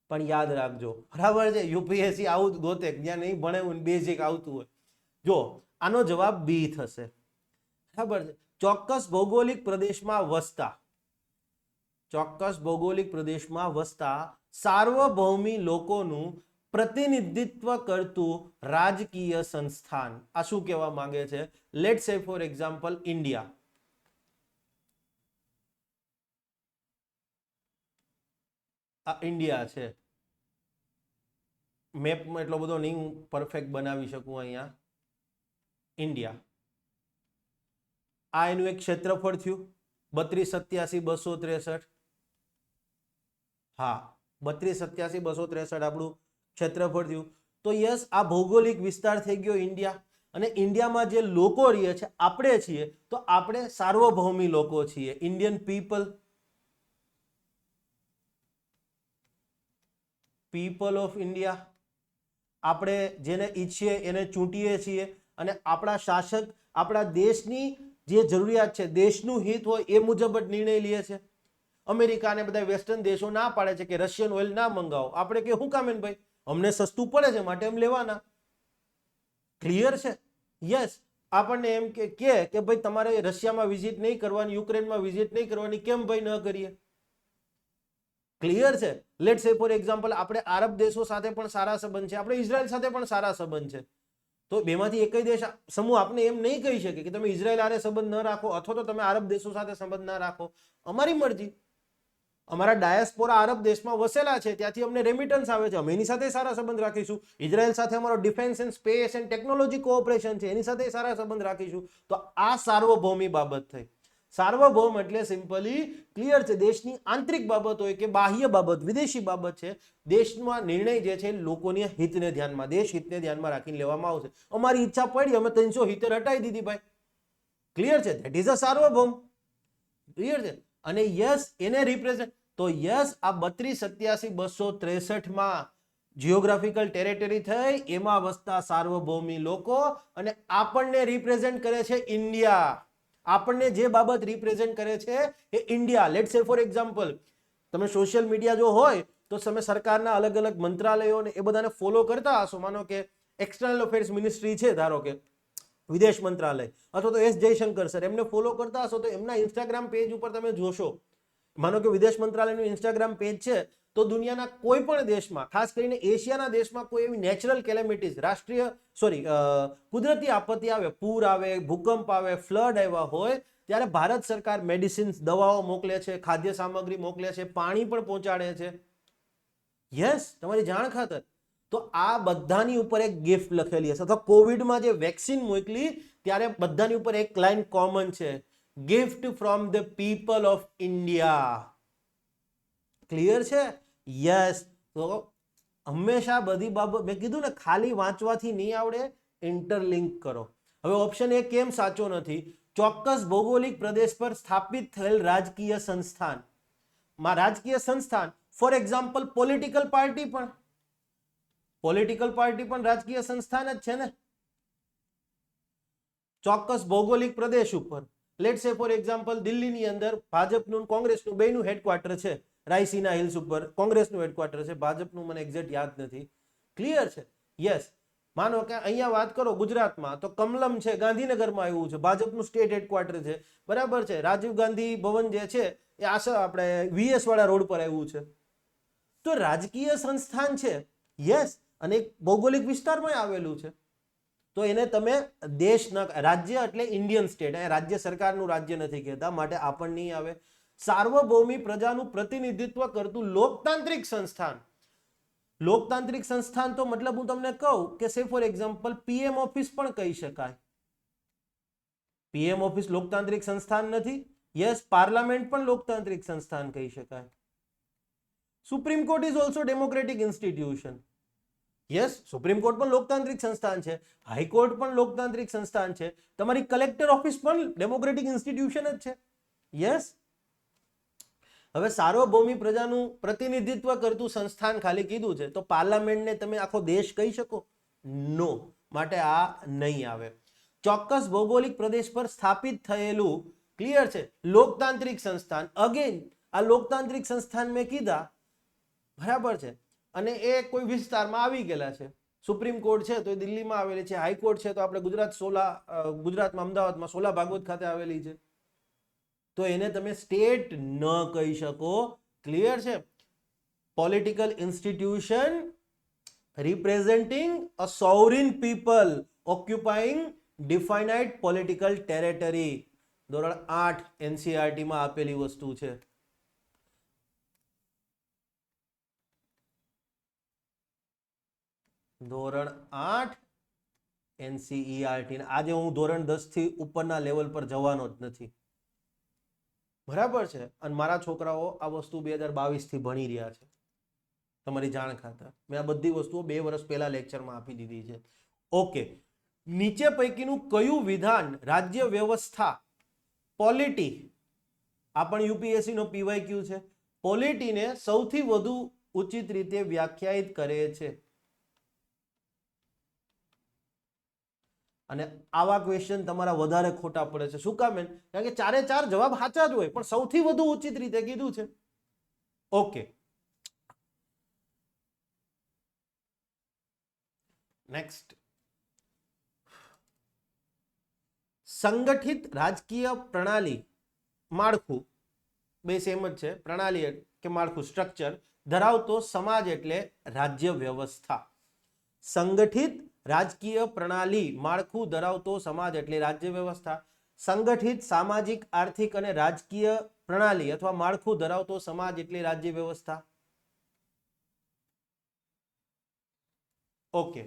S1: પણ યાદ રાખજો, બરાબર છે, યુપીએસસી આવું જ ગોતે જ્યાં નહીં ભણાવ્યું બેઝિક આવતું હોય. જો આનો જવાબ બી થશે, બરાબર છે. ચોક્કસ ભૌગોલિક પ્રદેશમાં વસતા, ચોક્કસ ભૌગોલિક પ્રદેશમાં વસતા સાર્વભૌમી લોકોનું પ્રતિનિધિત્વ કરતું રાજકીય સંસ્થાન. આ શું કહેવા માંગે છે? લેટ્સ સે ફોર એક્ઝામ્પલ ઇન્ડિયા. આ ઇન્ડિયા છે. મેપમાં એટલો બધો નહીં પરફેક્ટ બનાવી શકું અહીંયા. ઇન્ડિયા, આ એનું એક ક્ષેત્રફળ થયું 3287,263. હા, 3287,263 આપણું ક્ષેત્રફળ થયું. તો યસ, આ ભૌગોલિક વિસ્તાર થઈ ગયો ઇન્ડિયા. અને ઇન્ડિયામાં જે લોકો રહે છે, આપણે છીએ, તો આપણે સાર્વભૌમી લોકો છીએ, ઇન્ડિયન પીપલ ઓફ ઇન્ડિયા. આપણે જેને ઈચ્છીએ એને ચૂંટીએ છીએ અને આપણા શાસક આપણા દેશની જે જરૂરિયાત છે, દેશનું હિત હોય એ મુજબ જ નિર્ણય લે છે. અમેરિકા અને બધા વેસ્ટર્ન દેશો ના પાડે છે કે રશિયન ઓઇલ ના મંગાવો. આપણે કે શું કામ ભાઈ, અમને સસ્તું પડે છે માટે એમ લેવાના. ક્લિયર છે? યસ. આપણને એમ કે ભાઈ તમારે રશિયામાં વિઝિટ નહીં કરવાની, યુક્રેનમાં વિઝિટ નહીં કરવાની. કેમ ભાઈ ન કરીએ? ક્લિયર છે? લેટ્સ સે ફોર એક્ઝામ્પલ આપણે આરબ દેશો સાથે પણ સારા સંબંધ છે, આપણે ઇઝરાયલ સાથે પણ સારા સંબંધ છે. તો બેમાંથી એક દેશ સમૂહ આપણે એમ નહીં કહી શકે કે તમે ઇઝરાયલ હારે સંબંધ ન રાખો અથવા તો તમે આરબ દેશો સાથે સંબંધ ના રાખો. અમારી મરજી. અમારા ડાયસ્પોરા આરબ દેશમાં વસેલા છે, ત્યાંથી અમને રેમિટન્સ આવે છે, અમે એની સાથે સારા સંબંધ રાખીશું. ઇઝરાયલ સાથે અમારો defence and space and technology cooperation છે, એની સાથે સારા સંબંધ રાખીશું. તો આ સાર્વભૌમી બાબત થઈ. સાર્વભૌમ એટલે સિમ્પલી ક્લિયર છે, દેશની આંતરિક બાબત હોય કે બાહ્ય બાબત, વિદેશી બાબત છે, દેશમાં નિર્ણય જે છે લોકોની હિતને ધ્યાનમાં, દેશ હિતને ધ્યાનમાં રાખીને લેવામાં આવશે. અમારી ઈચ્છા પડી, અમે 370 હટાવી દીધી ભાઈ. ક્લિયર છે? ધેટ ઇઝ અ સાર્વભૌમ. ક્લિયર છે? અને યસ, એને રિપ્રેઝન્ટ, તો યસ, આ 3287,263 માં જિયોગ્રાફિકલ ટેરેટરી થઈ, એમાં વસતા સાર્વભૌમી લોકો, અને આપણને રિપ્રેઝન્ટ કરે છે ઇન્ડિયા. આપણને જે બાબત રિપ્રેઝન્ટ કરે છે એ ઇન્ડિયા. લેટ્સ સે ફોર એક્ઝામ્પલ, તમે સોશિયલ મીડિયા જો હોય તો તમે સરકારના અલગ અલગ મંત્રાલયોને એ બધાને ફોલો કરતા હશો. માનો કે એક્સટર્નલ અફેર્સ મિનિસ્ટ્રી છે, ધારો કે વિદેશ મંત્રાલય, અથવા તો એસ જયશંકર સર, એમને ફોલો કરતા હશો તો એમના ઇન્સ્ટાગ્રામ પેજ ઉપર તમે જોશો, માનો કે વિદેશ મંત્રાલયનું ઇન્સ્ટાગ્રામ પેજ છે, તો દુનિયાના કોઈ પણ દેશમાં, ખાસ કરીને એશિયાના દેશમાં, કોઈ એવી નેચરલ કેલેમિટીઝ, કુદરતી આપત્તિ આવે, પૂર આવે, ભૂકંપ આવે, ફ્લડ આવ્યા હોય, ત્યારે ભારત સરકાર મેડિસિન્સ, દવાઓ મોકલે છે, ખાદ્ય સામગ્રી મોકલે છે, પાણી પણ પહોંચાડે છે. યસ, તમારી જાણ ખાતર. તો આ બધાની ઉપર એક ગિફ્ટ લખેલી હશે. અથવા કોવિડમાં જે વેક્સિન મોકલી ત્યારે બધાની ઉપર એક લાઈન કોમન છે, gift from the people of India. Clear છે? યસ. તો હંમેશા બધી બાબત, મેં કીધું ને, ખાલી વાંચવાથી નહીં આવડે, ઇન્ટરલિંક કરો. હવે ઓપ્શન એ કેમ સાચો નથી? ચોક્કસ ભૌગોલિક પ્રદેશ પર સ્થાપિત થયેલ રાજકીય સંસ્થાન. રાજકીય સંસ્થાન, ફોર એક્ઝામ્પલ પોલિટિકલ પાર્ટી પણ રાજકીય સંસ્થાન જ છે ને. ચોક્કસ ભૌગોલિક પ્રદેશ ઉપર, લેટ્સ સે ફોર એક્ઝામ્પલ દિલ્હીની અંદર ભાજપનું કોંગ્રેસનું બેયનું હેડક્વાર્ટર છે, રાયસીના હિલ્સ ઉપર કોંગ્રેસનું હેડક્વાર્ટર છે, ભાજપનું મને એક્ઝેક્ટ યાદ નથી. ક્લિયર છે? યસ. માનો કે અહીંયા વાત કરો ગુજરાતમાં, તો કમલમ છે, ગાંધીનગરમાં આવ્યું છે, ભાજપનું સ્ટેટ હેડક્વાર્ટર છે, બરાબર છે. રાજીવ ગાંધી ભવન જે છે એ આપણે VS વાળા રોડ પર આવ્યું છે. તો રાજકીય સંસ્થાન છે, યસ, અને એક ભૌગોલિક વિસ્તારમાં આવેલું છે. તો એને તમે દેશ ન, રાજ્ય એટલે ઇન્ડિયન સ્ટેટ, રાજ્ય સરકારનું રાજ્ય નથી કહેતા, માટે આ પણ નહીં આવે. સાર્વભૌમી પ્રજાનું પ્રતિનિધિત્વ કરતું લોકતાંત્રિક સંસ્થાન. લોકતાંત્રિક સંસ્થાન તો મતલબ હું તમને કહું કે સે ફોર એક્ઝામ્પલ PM ઓફિસ પણ કહી શકાય. PM ઓફિસ લોકતાંત્રિક સંસ્થાન નથી? યસ. પાર્લામેન્ટ પણ લોકતાંત્રિક સંસ્થાન કહી શકાય. Supreme court is also democratic institution. Yes, supreme court પણ લોકતાંત્રિક સંસ્થાન છે, હાઈકોર્ટ પણ લોકતાંત્રિક સંસ્થાન છે, તમારી કલેક્ટર ઓફિસ પણ ડેમોક્રેટિક ઇન્સ્ટિટ્યુશન જ છે. યસ. હવે સાર્વભૌમી પ્રજાનું પ્રતિનિધિત્વ કરતું સંસ્થાન ખાલી કીધું છે, તો પાર્લામેન્ટને તમે આખો દેશ કહી શકો? નો, માટે આ નહીં આવે. ચોક્કસ ભૌગોલિક પ્રદેશ પર સ્થાપિત થયેલું, ક્લિયર છે, લોકતાંત્રિક સંસ્થાન. અગેન આ લોકતાંત્રિક સંસ્થાન મેં કીધા, બરાબર છે, અને એ કોઈ વિસ્તારમાં આવી ગયેલા છે. સુપ્રીમ કોર્ટ છે તો એ દિલ્હીમાં આવેલી છે, હાઈકોર્ટ છે તો આપણે ગુજરાતમાં અમદાવાદમાં સોલા ભાગવત ખાતે આવેલી છે. તો એને તમે સ્ટેટ ન કહી શકો. ક્લિયર છે? Political institution representing a sovereign people occupying definite political territory. ધોરણ 8 એનસીઈઆરટી માં આપેલી વસ્તુ છે. ધોરણ 8 એનસીઈઆરટી. આજે હું ધોરણ 10 થી ઉપરના લેવલ પર જવાનો જ નથી, બરાબર છે. અને મારા છોકરાઓ આ વસ્તુ 2022 થી ભણી રહ્યા છે. તમારી જાણ ખાતર મેં આ બધી વસ્તુઓ 2 વર્ષ પહેલા લેક્ચરમાં આપી દીધી છે. ઓકે, નીચે પૈકીનું કયું વિધાન રાજ્ય વ્યવસ્થા પોલિટી, આ પણ યુપીએસસી નો પીવાયક્યુ છે, પોલિટીને સૌથી વધુ ઉચિત રીતે વ્યાખ્યાયિત કરે છે? અને આવા ક્વેશ્ચન તમારા વધારે ખોટા પડે છે. શું કામ? કારણ કે 4 જવાબ સાચા જ હોય, પણ સૌથી વધુ ઉચિત રીતે કીધું છે. Okay, next. સંગઠિત રાજકીય પ્રણાલી માળખું, બે સેમ જ છે. પ્રણાલી કે માળખું, સ્ટ્રક્ચર ધરાવતો સમાજ એટલે રાજ્ય વ્યવસ્થા. સંગઠિત રાજકીય પ્રણાલી માળખું ધરાવતો સમાજ એટલે રાજ્ય વ્યવસ્થા. સંગઠિત સામાજિક, આર્થિક અને રાજકીય પ્રણાલી અથવા માળખું ધરાવતો સમાજ એટલે રાજ્ય વ્યવસ્થા. ઓકે,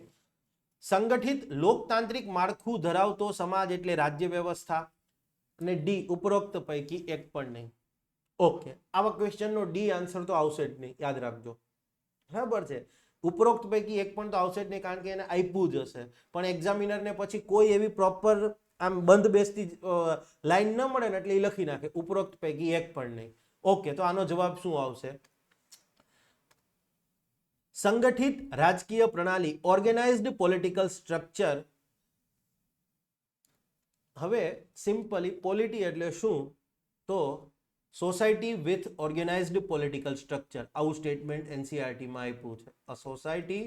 S1: સંગઠિત લોકતાંત્રિક માળખું ધરાવતો સમાજ એટલે રાજ્ય વ્યવસ્થા. અને ડી, ઉપરોક્ત પૈકી એક પણ નહીં. ઓકે, આવા ક્વેશ્ચનનો ડી આન્સર તો આવશે જ નહીં, યાદ રાખજો, બરાબર છે. ઉપરોક્ત પૈકી એક પણ તો આવશે જ નહીં, કારણ કે એને આપ્યું જ હશે. પણ એક્ઝામિનરને પછી કોઈ એવી પ્રોપર આમ બંધ બેસતી લાઈન ન મળે ને એટલે એ લખી નાખે ઉપરોક્ત પૈકી એક પણ નહીં. ઓકે, તો આનો જવાબ શું આવશે? સંગઠિત રાજકીય પ્રણાલી, ઓર્ગેનાઇઝડ પોલિટિકલ સ્ટ્રક્ચર. હવે સિમ્પલી પોલિટી એટલે શું? તો society with organized political structure. આવું સ્ટેટમેન્ટ એનસીઈઆરટી માં આપ્યું છે. A society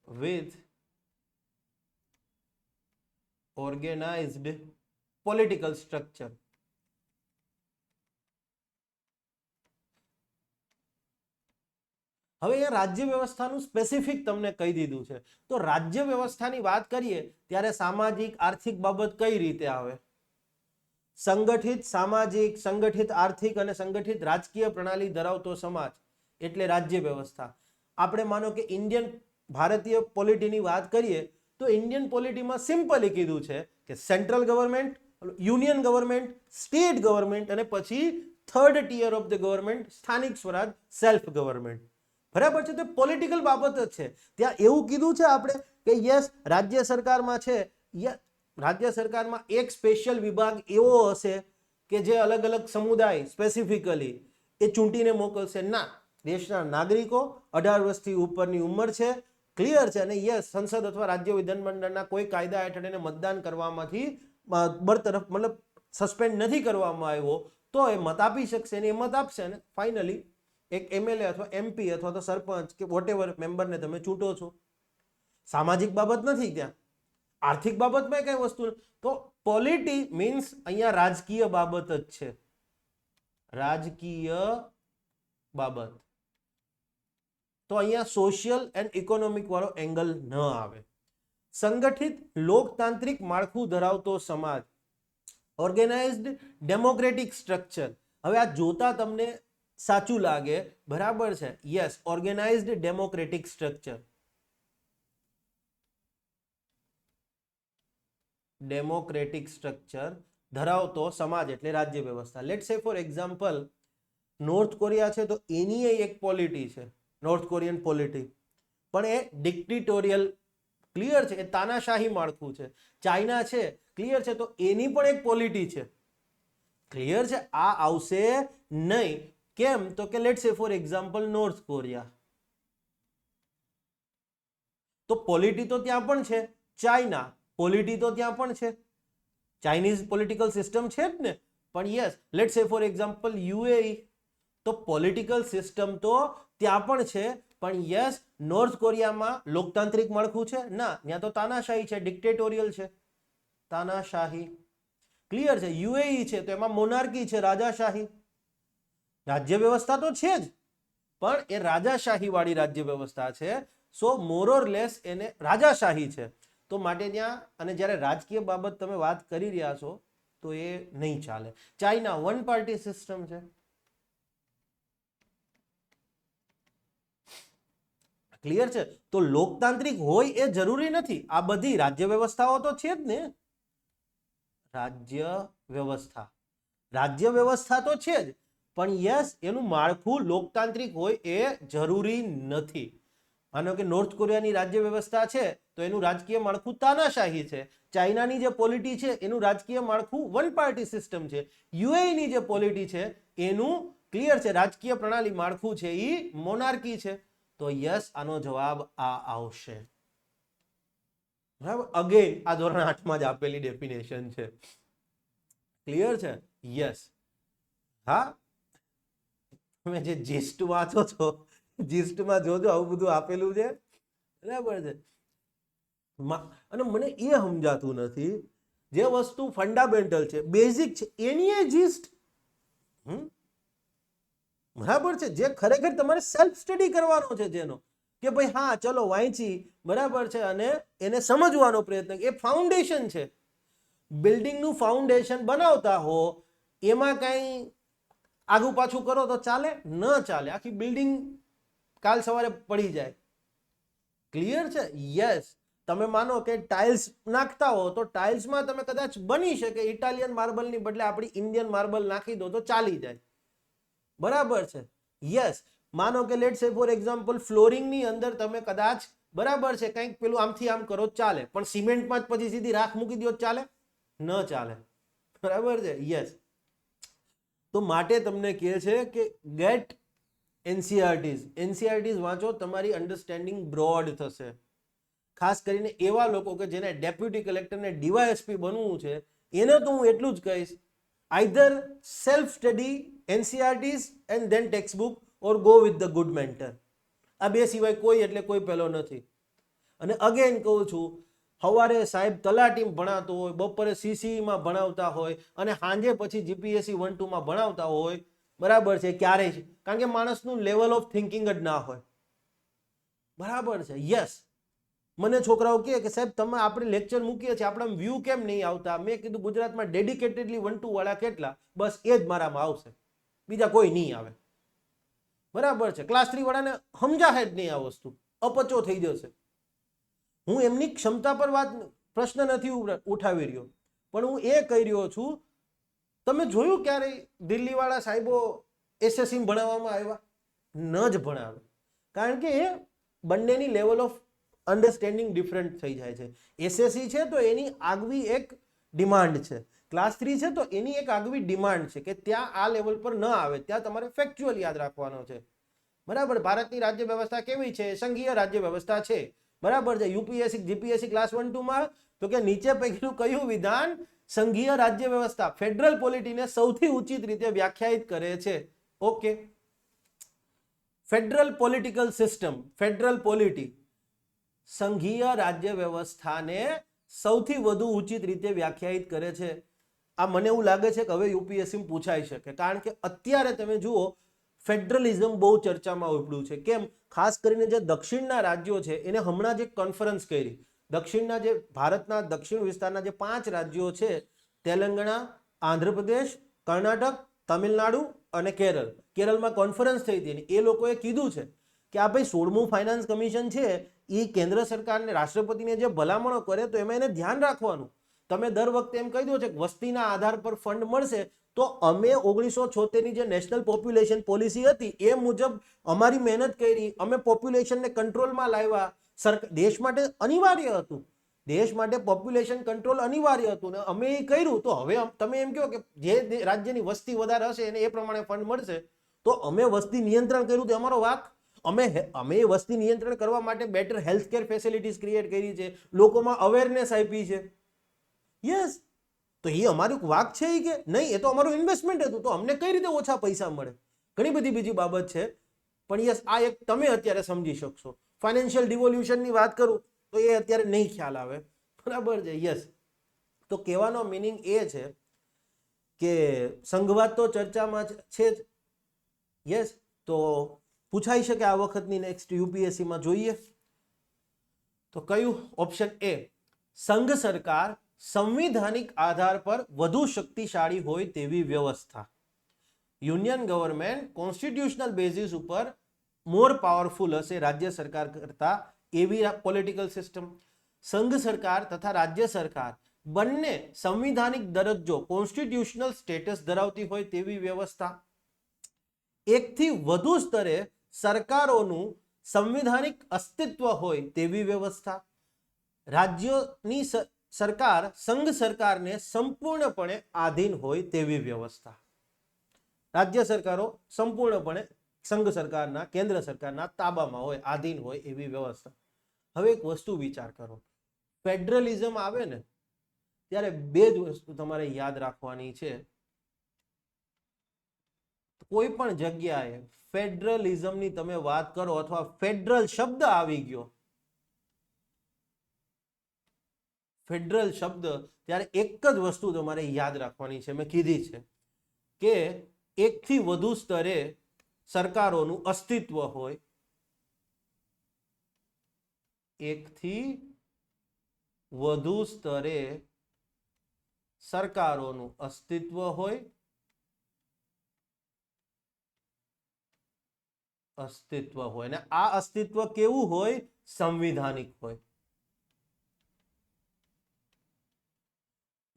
S1: with organized political structure. હવે અહીંયા રાજ્ય વ્યવસ્થાનું સ્પેસિફિક તમને કહી દીધું છે. તો રાજ્ય વ્યવસ્થાની વાત કરીએ ત્યારે સામાજિક, આર્થિક બાબત કઈ રીતે આવે? સંગઠિત સામાજિક, સંગઠિત આર્થિક અને સંગઠિત રાજકીય પ્રણાલી ધરાવતો સમાજ એટલે રાજ્ય વ્યવસ્થા. આપણે માનો કે ઇન્ડિયન ભારતીય પોલિટીની વાત કરીએ તો ઇન્ડિયન પોલિટીમાં સિમ્પલી કીધું છે કે central government, union government, state government અને પછી third tier of the government સ્થાનિક સ્વરાજ, સેલ્ફ ગવર્મેન્ટ. બરાબર છે. તો પોલિટિકલ બાબત જ છે. ત્યાં એવું કીધું છે આપણે કે યસ રાજ્ય સરકારમાં છે, રાજ્ય સરકારમાં એક સ્પેશિયલ વિભાગ એવો હશે કે જે અલગ અલગ સમુદાય સ્પેસિફિકલી એ ચૂંટીને મોકલશે. ના, દેશના નાગરિકો 18 વર્ષથી ઉપરની ઉંમર છે, ક્લિયર છે. અને યસ, સંસદ અથવા રાજ્ય વિધાનમંડળના કોઈ કાયદા હેઠળ એને મતદાન કરવામાંથી બરતરફ મતલબ સસ્પેન્ડ નથી કરવામાં આવ્યો તો એ મત આપી શકશે અને એ મત આપશે અને ફાઇનલી એક એમએલએ અથવા એમપી અથવા તો સરપંચ કે વોટેવર મેમ્બરને તમે ચૂંટો છો. સામાજિક બાબત નથી ત્યાં, આર્થિક બાબતમાં કઈ વસ્તુ. તો પોલિટી મીન્સ અહીંયા રાજકીય બાબત જ છે, રાજકીય બાબત. તો અહીંયા સોશિયલ એન્ડ ઇકોનોમિક વાળો એંગલ ન આવે. સંગઠિત લોકતાંત્રિક માળખું ધરાવતો સમાજ, ઓર્ગેનાઇઝડ ડેમોક્રેટિક સ્ટ્રક્ચર. હવે આ જોતા તમને સાચું લાગે, બરાબર છે. Yes, organised democratic structure. Democratic structure ધરાવતો સમાજ એટલે રાજ્ય વ્યવસ્થા. લેટ સે ફોર એક્ઝામ્પલ નોર્થ કોરિયા છે તો એની એક પોલિટી છે, નોર્થ કોરિયન પોલિટી, પણ એ ડિક્ટેટોરિયલ, ક્લિયર છે, એ તાનાશાહી માળખું છે. ચાઇના છે, ક્લિયર છે, તો એની પણ એક પોલિટી છે, ક્લિયર છે. આ આવશે નહીં. કેમ? તો કે લેટ સે ફોર એક્ઝામ્પલ નોર્થ કોરિયા, તો પોલિટી તો ત્યાં પણ છે. ચાઇના, પોલિટી તો ત્યાં પણ છે, ચાઇનીઝ પોલિટિકલ સિસ્ટમ છે જ ને. પણ યસ, લેટ સે ફોર એક્ઝામ્પલ યુએઈ, તો પોલિટિકલ સિસ્ટમ તો ત્યાં પણ છે. પણ યસ, નોર્થ કોરિયામાં લોકતાંત્રિક માળખું છે? ના, ત્યાં તો તાનાશાહી છે, ડિક્ટેટોરિયલ છે, તાનાશાહી. ક્લિયર છે. યુએઈ છે તો એમાં મોનાર્કી છે, રાજાશાહી. રાજ્ય વ્યવસ્થા તો છે જ, પણ એ રાજાશાહી વાળી રાજ્ય વ્યવસ્થા છે. સો મોર ઓર લેસ એને રાજાશાહી છે. તો માટે ત્યાં, અને જ્યારે રાજકીય બાબત તમે વાત કરી રહ્યા છો તો એ નહીં ચાલે. ચાઇના વન પાર્ટી સિસ્ટમ છે. ક્લિયર છે? તો લોકતાંત્રિક હોય એ જરૂરી નથી. આ બધી રાજ્ય વ્યવસ્થાઓ તો છે જ ને. રાજ્ય વ્યવસ્થા તો છે જ, પણ યસ એનું માળખું લોકતાંત્રિક હોય એ જરૂરી નથી. માનો કે નોર્થ કોરિયાની રાજ્ય વ્યવસ્થા છે તો એનું રાજકીય માળખું તાનાશાહી છે. ચાઇનાની જે પોલિટી છે એનું રાજકીય માળખું વન પાર્ટી સિસ્ટમ છે. યુએઈની જે પોલિટી છે એનું ક્લિયર છે રાજકીય પ્રણાલી માળખું છે એ મોનાર્કી છે. તો યસ આનો જવાબ આ આવશે. બરાબર. અગેન આ ધોરણ 8માં જ આપેલી ડેફિનેશન છે. ક્લિયર છે? યસ. હા, તમે જે જીસ્ટ વાંચો છો, જીસ્ટમાં જોજો આવું બધું આપેલું છે. બરાબર છે. અને મને એ સમજાતું નથી, જે વસ્તુ ફંડામેન્ટલ છે, બેઝિક છે, એની એ જીસ્ટ. બરાબર છે. જે ખરેખર તમારે સેલ્ફ સ્ટડી કરવાનો છે, જેનો કે ભાઈ હા ચલો વાંચી, બરાબર છે, અને એને સમજવાનો પ્રયત્ન, એ ફાઉન્ડેશન છે. બિલ્ડિંગનું ફાઉન્ડેશન બનાવતા હો, એમાં કઈ આગુ પાછું કરો તો ચાલે? ન ચાલે. આખી બિલ્ડિંગ કાલ સવારે પડી જાય. ક્લિયર છે? યસ. તમે માનો કે ટાઇલ્સ નાખતા હો તો ટાઇલ્સમાં તમે કદાચ બની શકે ઇટાલિયન માર્બલની બદલે આપણી ઇન્ડિયન માર્બલ નાખી દો તો ચાલી જાય. બરાબર છે. યસ. માનો કે લેટ્સ સે ફોર એક્ઝામ્પલ ફ્લોરિંગની અંદર તમે કદાચ, બરાબર છે, કંઈક પેલું આમથી આમ કરો ચાલે, પણ સિમેન્ટમાં જ પછી સીધી રાખ મૂકી દો ચાલે? ન ચાલે. બરાબર છે. યસ. તો માટે તમને કહે છે કે ગેટ એનસીઆરટીઝ વાંચો, તમારી અન્ડરસ્ટેન્ડિંગ બ્રોડ થશે. ખાસ કરીને એવા લોકો કે જેને ડેપ્યુટી કલેક્ટર ને ડીવાયએસપી બનવું છે, એને તો હું એટલું જ કહીશ, either self study NCERTs and then text book, or go with the good mentor. આ બે સિવાય કોઈ એટલે કોઈ પહેલો નથી. અને અગેન કહું છું, સવારે સાહેબ તલાટીમાં ભણાતો હોય, બપોરે સીસીમાં ભણાવતા હોય, અને સાંજે પછી જીપીએસસી 1-2માં ભણાવતા હોય, બરાબર છે, ક્યારેય છે, કારણ કે માણસનું લેવલ ઓફ થિંકિંગ જ ના હોય. બરાબર છે. યસ. મને છોકરાઓ કહે કે સાહેબ તમે આપણે લેક્ચર મૂકીએ છીએ, આપણા વ્યૂ કેમ નહીં આવતા? મેં કીધું ગુજરાતમાં ડેડિકેટેડલી 1-2 વાળા કેટલા? બસ એ જ મારામાં આવશે, બીજા કોઈ નહીં આવે. બરાબર છે. ક્લાસ 3 વાળાને સમજાશે જ નહીં આ વસ્તુ, અપચો થઈ જશે. હું એમની ક્ષમતા પર પ્રશ્ન નથી ઉઠાવી રહ્યો, પણ હું એ કહી રહ્યો છું, તમે જોયું ક્યારેય દિલ્હી વાળા સાહેબો એસએસસી ભણાવવામાં આવ્યા? ન જ ભણાવે. કારણ કે એ બંનેની લેવલ ઓફ અન્ડરસ્ટેન્ડિંગ ડિફરન્ટ થઈ જાય છે. એસએસસી છે તો એની આગવી એક ડિમાન્ડ છે, ક્લાસ 3 છે તો એની એક આગવી ડિમાન્ડ છે કે ત્યાં આ લેવલ પર ન આવે, ત્યાં તમારે ફેક્ચ્યુઅલ યાદ રાખવાનો છે. બરાબર. ભારતની રાજ્ય વ્યવસ્થા કેવી છે? સંઘીય રાજ્ય વ્યવસ્થા છે. બરાબર છે. યુપીએસસી જીપીએસસી ક્લાસ 1-2માં તો કે નીચે પૈકીનું કયું વિધાન સંઘીય રાજ્ય વ્યવસ્થા ફેડરલ પોલિટીને સૌથી ઉચિત રીતે વ્યાખ્યાયિત કરે છે? Okay. Federal political system, federal polity સંઘીય રાજ્ય વ્યવસ્થાને સૌથી વધુ ઉચિત રીતે વ્યાખ્યાયિત કરે છે. આ મને એવું લાગે છે કે હવે યુપીએસસી પૂછાઈ શકે, કારણ કે અત્યારે તમે જુઓ ફેડરલિઝમ બહુ ચર્ચામાં ઉપડ્યું છે. કેમ? ખાસ કરીને જે દક્ષિણના રાજ્યો છે એને હમણાં જ એક કોન્ફરન્સ કરી. દક્ષિણના જે ભારતના દક્ષિણ વિસ્તારના જે 5 રાજ્યો છે, તેલંગાણા, આંધ્રપ્રદેશ, કર્ણાટક, તમિલનાડુ અને કેરળ. કેરળમાં કોન્ફરન્સ થઈ હતી, એ લોકોએ કીધું છે કે આ ભાઈ 16મું ફાઇનાન્સ કમિશન છે, એ કેન્દ્ર સરકારને, રાષ્ટ્રપતિને જે ભલામણો કરે તો એમાં એને ધ્યાન રાખવાનું. તમે દર વખતે એમ કહી દો છો કે વસ્તીના આધાર પર ફંડ મળશે, તો અમે 1976ની જે નેશનલ પોપ્યુલેશન પોલિસી હતી એ મુજબ અમારી મહેનત કરી, અમે પોપ્યુલેશનને કંટ્રોલમાં લાવ્યા. દેશ માટે અનિવાર્ય હતું, દેશ માટે પોપ્યુલેશન કંટ્રોલ અનિવાર્ય હતું ને અમે એ કર્યું. તો હવે તમે એમ કહો કે જે રાજ્યની વસ્તી વધારે હશે એને એ પ્રમાણે ફંડ મળશે, તો અમે વસ્તી નિયંત્રણ કર્યું તો અમારો વાક. અમે વસ્તી નિયંત્રણ કરવા માટે બેટર હેલ્થકેર ફેસિલિટીઝ ક્રિએટ કરી છે, લોકોમાં અવેરનેસ આપી છે. યસ. તો એ અમારું વાક છે કે નહીં? એ તો અમારું ઇન્વેસ્ટમેન્ટ હતું, તો અમને કઈ રીતે ઓછા પૈસા મળે? ઘણી બધી બીજી બાબત છે, પણ યસ આ એક તમે અત્યારે સમજી શકશો. ફાઇનાન્શિયલ ડિવોલ્યુશનની વાત કરું તો એ અત્યારે નહીં ખ્યાલ આવે. બરાબર છે. યસ. તો કહેવાનો મિનિંગ એ છે કે સંઘવાદ તો ચર્ચામાં છે જ. યસ. તો પૂછાઈ શકે આ વખતની નેક્સ્ટ યુપીએસસી માં. જોઈએ તો કયું? ઓપ્શન એ, સંઘ સરકાર સંવિધાનિક આધાર પર વધુ શક્તિશાળી હોય તેવી વ્યવસ્થા. યુનિયન ગવર્મેન્ટ કોન્સ્ટિટ્યુશનલ બેઝિસ ઉપર મોર પાવરફુલ હશે રાજ્ય સરકાર કરતા એવી પોલિટિકલ સિસ્ટમ. સંઘ સરકાર તથા રાજ્ય સરકાર બંને સંવિધાનિક દરજ્જો કોન્સ્ટિટ્યુશનલ સ્ટેટસ ધરાવતી હોય તેવી વ્યવસ્થા. એકથી વધુ સ્તરે સરકારોનું સંવિધાનિક અસ્તિત્વ હોય તેવી વ્યવસ્થા. રાજ્યોની સરકાર સંઘ સરકારને સંપૂર્ણપણે આધીન હોય તેવી વ્યવસ્થા. રાજ્ય સરકારો સંપૂર્ણપણે સંઘ સરકારના, કેન્દ્ર સરકારના તાબામાં હોય, આધીન હોય એવી વ્યવસ્થા. હવે એક વસ્તુ વિચાર કરો, ફેડરલિઝમ આવે ને ત્યારે બે જ વસ્તુ તમારે યાદ રાખવાની છે. કોઈ પણ જગ્યાએ ફેડરલિઝમની તમે વાત કરો અથવા ફેડરલ શબ્દ આવી ગયો, ફેડરલ શબ્દ, ત્યારે એક જ વસ્તુ તમારે યાદ રાખવાની છે, મેં કીધી છે કે એકથી વધુ સ્તરે સરકારોનું અસ્તિત્વ હોય. એકથી વધુ સ્તરે સરકારોનું અસ્તિત્વ હોય, અને આ અસ્તિત્વ કેવું હોય? સંવિધાનિક હોય.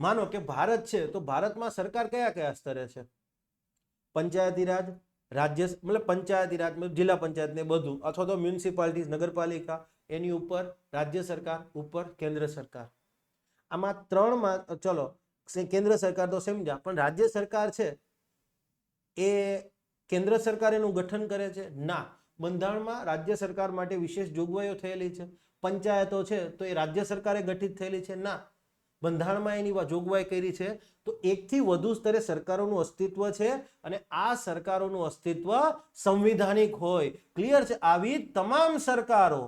S1: માનો કે ભારત છે તો ભારતમાં સરકાર કયા કયા સ્તરે છે? પંચાયતી રાજ, રાજ્ય મતલબ પંચાયતી રાજ જિલ્લા પંચાયત ને બધું, અથવા તો મ્યુનિસિપાલિટી, નગરપાલિકા, એની ઉપર રાજ્ય સરકાર, ઉપર કેન્દ્ર સરકાર. આમાં ત્રણમાં ચલો કેન્દ્ર સરકાર તો સમજ્યા, પણ રાજ્ય સરકાર છે એ કેન્દ્ર સરકાર એનું ગઠન કરે છે? ના, બંધારણમાં રાજ્ય સરકાર માટે વિશેષ જોગવાઈઓ થયેલી છે. પંચાયતો છે તો એ રાજ્ય સરકારે ગઠિત થયેલી છે? ના, બંધારણમાં એની જોગવાઈ કરી છે. તો એકથી વધુ સ્તરે સરકારોનું અસ્તિત્વ છે અને આ સરકારોનું અસ્તિત્વ સંવિધાનિક હોય. ક્લિયર છે? આવી તમામ સરકારો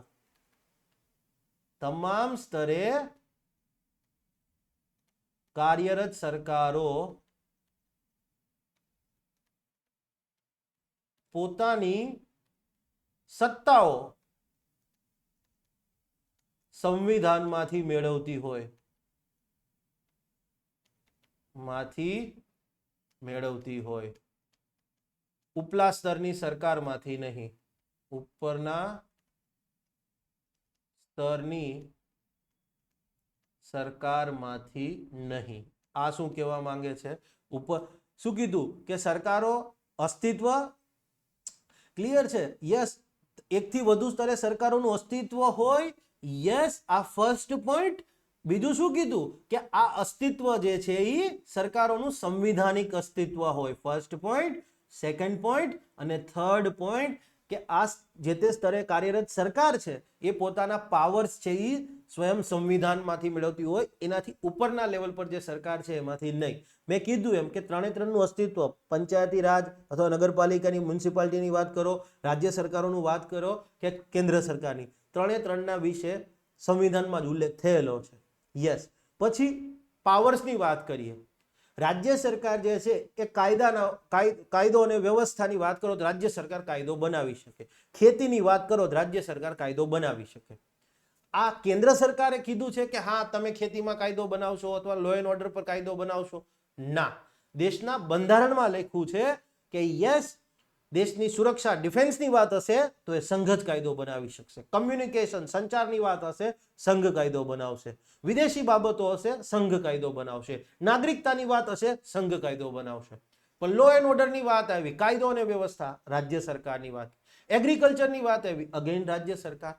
S1: તમામ સ્તરે કાર્યરત સરકારો પોતાની સત્તાઓ સંવિધાનમાંથી મેળવતી હોય, ઉપલા સ્તરની સરકારમાંથી નહીં, ઉપરના સ્તરની સરકારમાંથી નહીં. આ શું કહેવા માંગે છે? ઉપર શું કીધું કે સરકારો અસ્તિત્વ ક્લિયર છે? યસ, એકથી વધુ સ્તરે સરકારોનું અસ્તિત્વ હોય. યસ, આ ફર્સ્ટ પોઈન્ટ. બીજું શું કીધું કે આ અસ્તિત્વ જે છે એ સરકારોનું સંવિધાનિક અસ્તિત્વ હોય. ફર્સ્ટ પોઈન્ટ, સેકન્ડ પોઈન્ટ અને થર્ડ પોઈન્ટ કે આ જે તે સ્તરે કાર્યરત સરકાર છે એ પોતાના પાવર્સ છે એ સ્વયં સંવિધાનમાંથી મેળવતી હોય, એનાથી ઉપરના લેવલ પર જે સરકાર છે એમાંથી નહીં. મેં કીધું એમ કે ત્રણે ત્રણનું અસ્તિત્વ, પંચાયતી રાજ અથવા નગરપાલિકાની, મ્યુનિસિપાલિટીની વાત કરો, રાજ્ય સરકારોનું વાત કરો કે કેન્દ્ર સરકારની, ત્રણે ત્રણના વિશે સંવિધાનમાં જ ઉલ્લેખ થયેલો છે. યસ. પછી પાવર્સની વાત કરીએ. રાજ્ય સરકાર જે છે એ કાયદો અને વ્યવસ્થાની વાત કરો તો રાજ્ય સરકાર કાયદો બનાવી શકે. ખેતીની વાત કરો તો રાજ્ય સરકાર કાયદો બનાવી શકે. આ કેન્દ્ર સરકારે કીધું છે કે હા તમે ખેતીમાં કાયદો બનાવશો અથવા લો એન્ડ ઓર્ડર પર કાયદો બનાવશો? ના, દેશના બંધારણમાં લખ્યું છે કે યસ, દેશની સુરક્ષા, ડિફેન્સની વાત હશે તો એ સંઘ જ કાયદો બનાવી શકશે. કમ્યુનિકેશન, સંચારની વાત હશે, સંઘ કાયદો બનાવશે. વિદેશી બાબતો હશે, સંઘ કાયદો બનાવશે. નાગરિકતાની વાત હશે, સંઘ કાયદો બનાવશે. પણ લો એન્ડ ઓર્ડરની વાત આવી, કાયદો અને વ્યવસ્થા, રાજ્ય સરકારની વાત. એગ્રીકલ્ચરની વાત આવી, અગેન રાજ્ય સરકાર.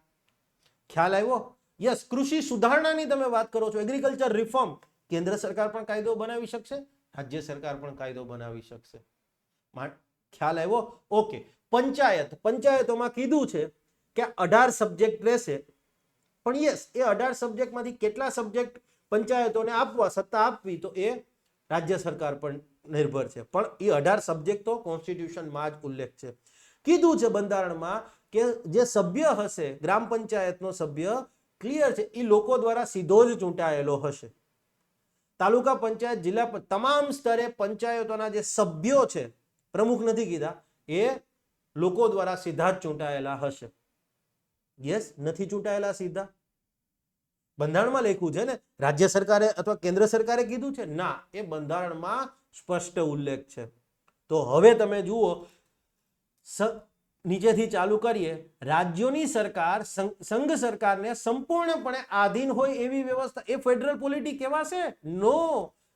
S1: ખ્યાલ આવ્યો? યસ. કૃષિ સુધારણાની તમે વાત કરો છો, એગ્રીકલ્ચર રિફોર્મ, કેન્દ્ર સરકાર પણ કાયદો બનાવી શકશે, રાજ્ય સરકાર પણ કાયદો બનાવી શકશે. ખ્યાલ આવ્યો? ઓકે. પંચાયતોમાં કીધું છે કે 18 સબ્જેક્ટ રહેશે, પણ યસ, એ 18 સબ્જેક્ટમાંથી કેટલા સબ્જેક્ટ પંચાયતોને આપવા, સત્તા આપવી, તો એ રાજ્ય સરકાર પર નિર્ભર છે. પણ એ 18 સબ્જેક્ટ તો કોન્સ્ટિટ્યુશનમાં જ ઉલ્લેખ છે. કીધું છે બંધારણમાં કે જે સભ્ય હશે, ગ્રામ પંચાયતનો સભ્ય, ક્લિયર છે, એ લોકો દ્વારા સીધો જ ચૂંટાયેલો હશે. તાલુકા પંચાયત, જિલ્લા, તમામ સ્તરે પંચાયતોના જે સભ્યો છે, પ્રમુખ નથી કીધા, એ લોકો દ્વારા સીધા જ ચૂંટાયેલા હશે. યસ, નથી ચૂંટાયેલા સીધા. બંધારણમાં લખ્યું છે ને, રાજ્ય સરકારે અથવા કેન્દ્ર સરકારે કીધું છે? ના, એ બંધારણમાં સ્પષ્ટ ઉલ્લેખ છે. તો હવે તમે જુઓ, નીચેથી ચાલુ કરીએ. રાજ્યોની સરકાર સંઘ સરકારને સંપૂર્ણપણે આધીન હોય એવી વ્યવસ્થા, એ ફેડરલ પોલિટી કહેવાશે? નો,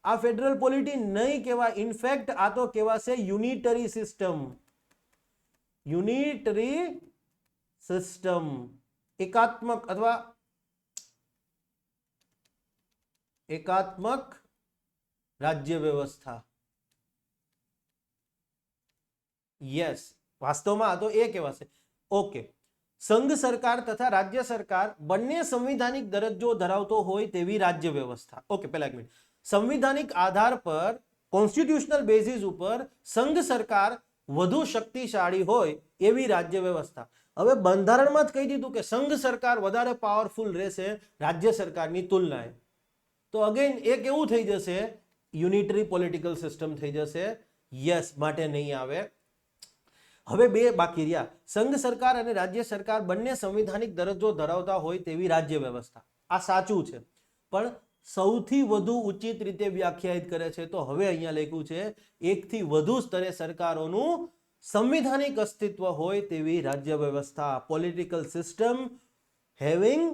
S1: આ ફેડરલ પોલિટી નહીં કહેવાય. ઇનફેક્ટ આ તો કહેવાશે યુનિટરી સિસ્ટમ. યુનિટરી સિસ્ટમ, એકાત્મક અથવા એકાત્મક રાજ્ય વ્યવસ્થા. યસ, વાસ્તવમાં આ તો એ કહેવાશે. ઓકે, સંઘ સરકાર તથા રાજ્ય સરકાર બંને સંવિધાનિક દરજ્જો ધરાવતો હોય તેવી રાજ્ય વ્યવસ્થા. ઓકે, પહેલા એક મિનિટ. સંવિધાનિક આધાર પર, કોન્સ્ટિટ્યુશનલ બેઝિસ ઉપર સંઘ સરકાર વધુ શક્તિશાળી હોય એવી રાજ્ય વ્યવસ્થા. હવે બંધારણમાં જ કહી દીધું કે સંઘ સરકાર વધારે પાવરફુલ રહેશે રાજ્ય સરકારની તુલનાએ. તો અગેન એ કેવું થઈ જશે? યુનિટરી પોલિટિકલ સિસ્ટમ થઈ જશે. યસ, માટે નહીં આવે. હવે બે બાકી રહ્યા. સંઘ સરકાર અને રાજ્ય સરકાર બંને સંવિધાનિક દરજ્જો ધરાવતા હોય તેવી રાજ્ય વ્યવસ્થા. આ સાચું છે, પણ સૌથી વધુ ઉચિત રીતે વ્યાખ્યાયિત કરે છે. તો હવે અહીંયા લખ્યું છે એકથી વધુ સ્તરે સરકારોનું સંવિધાનિક અસ્તિત્વ હોય તેવી રાજ્ય વ્યવસ્થા. Political system having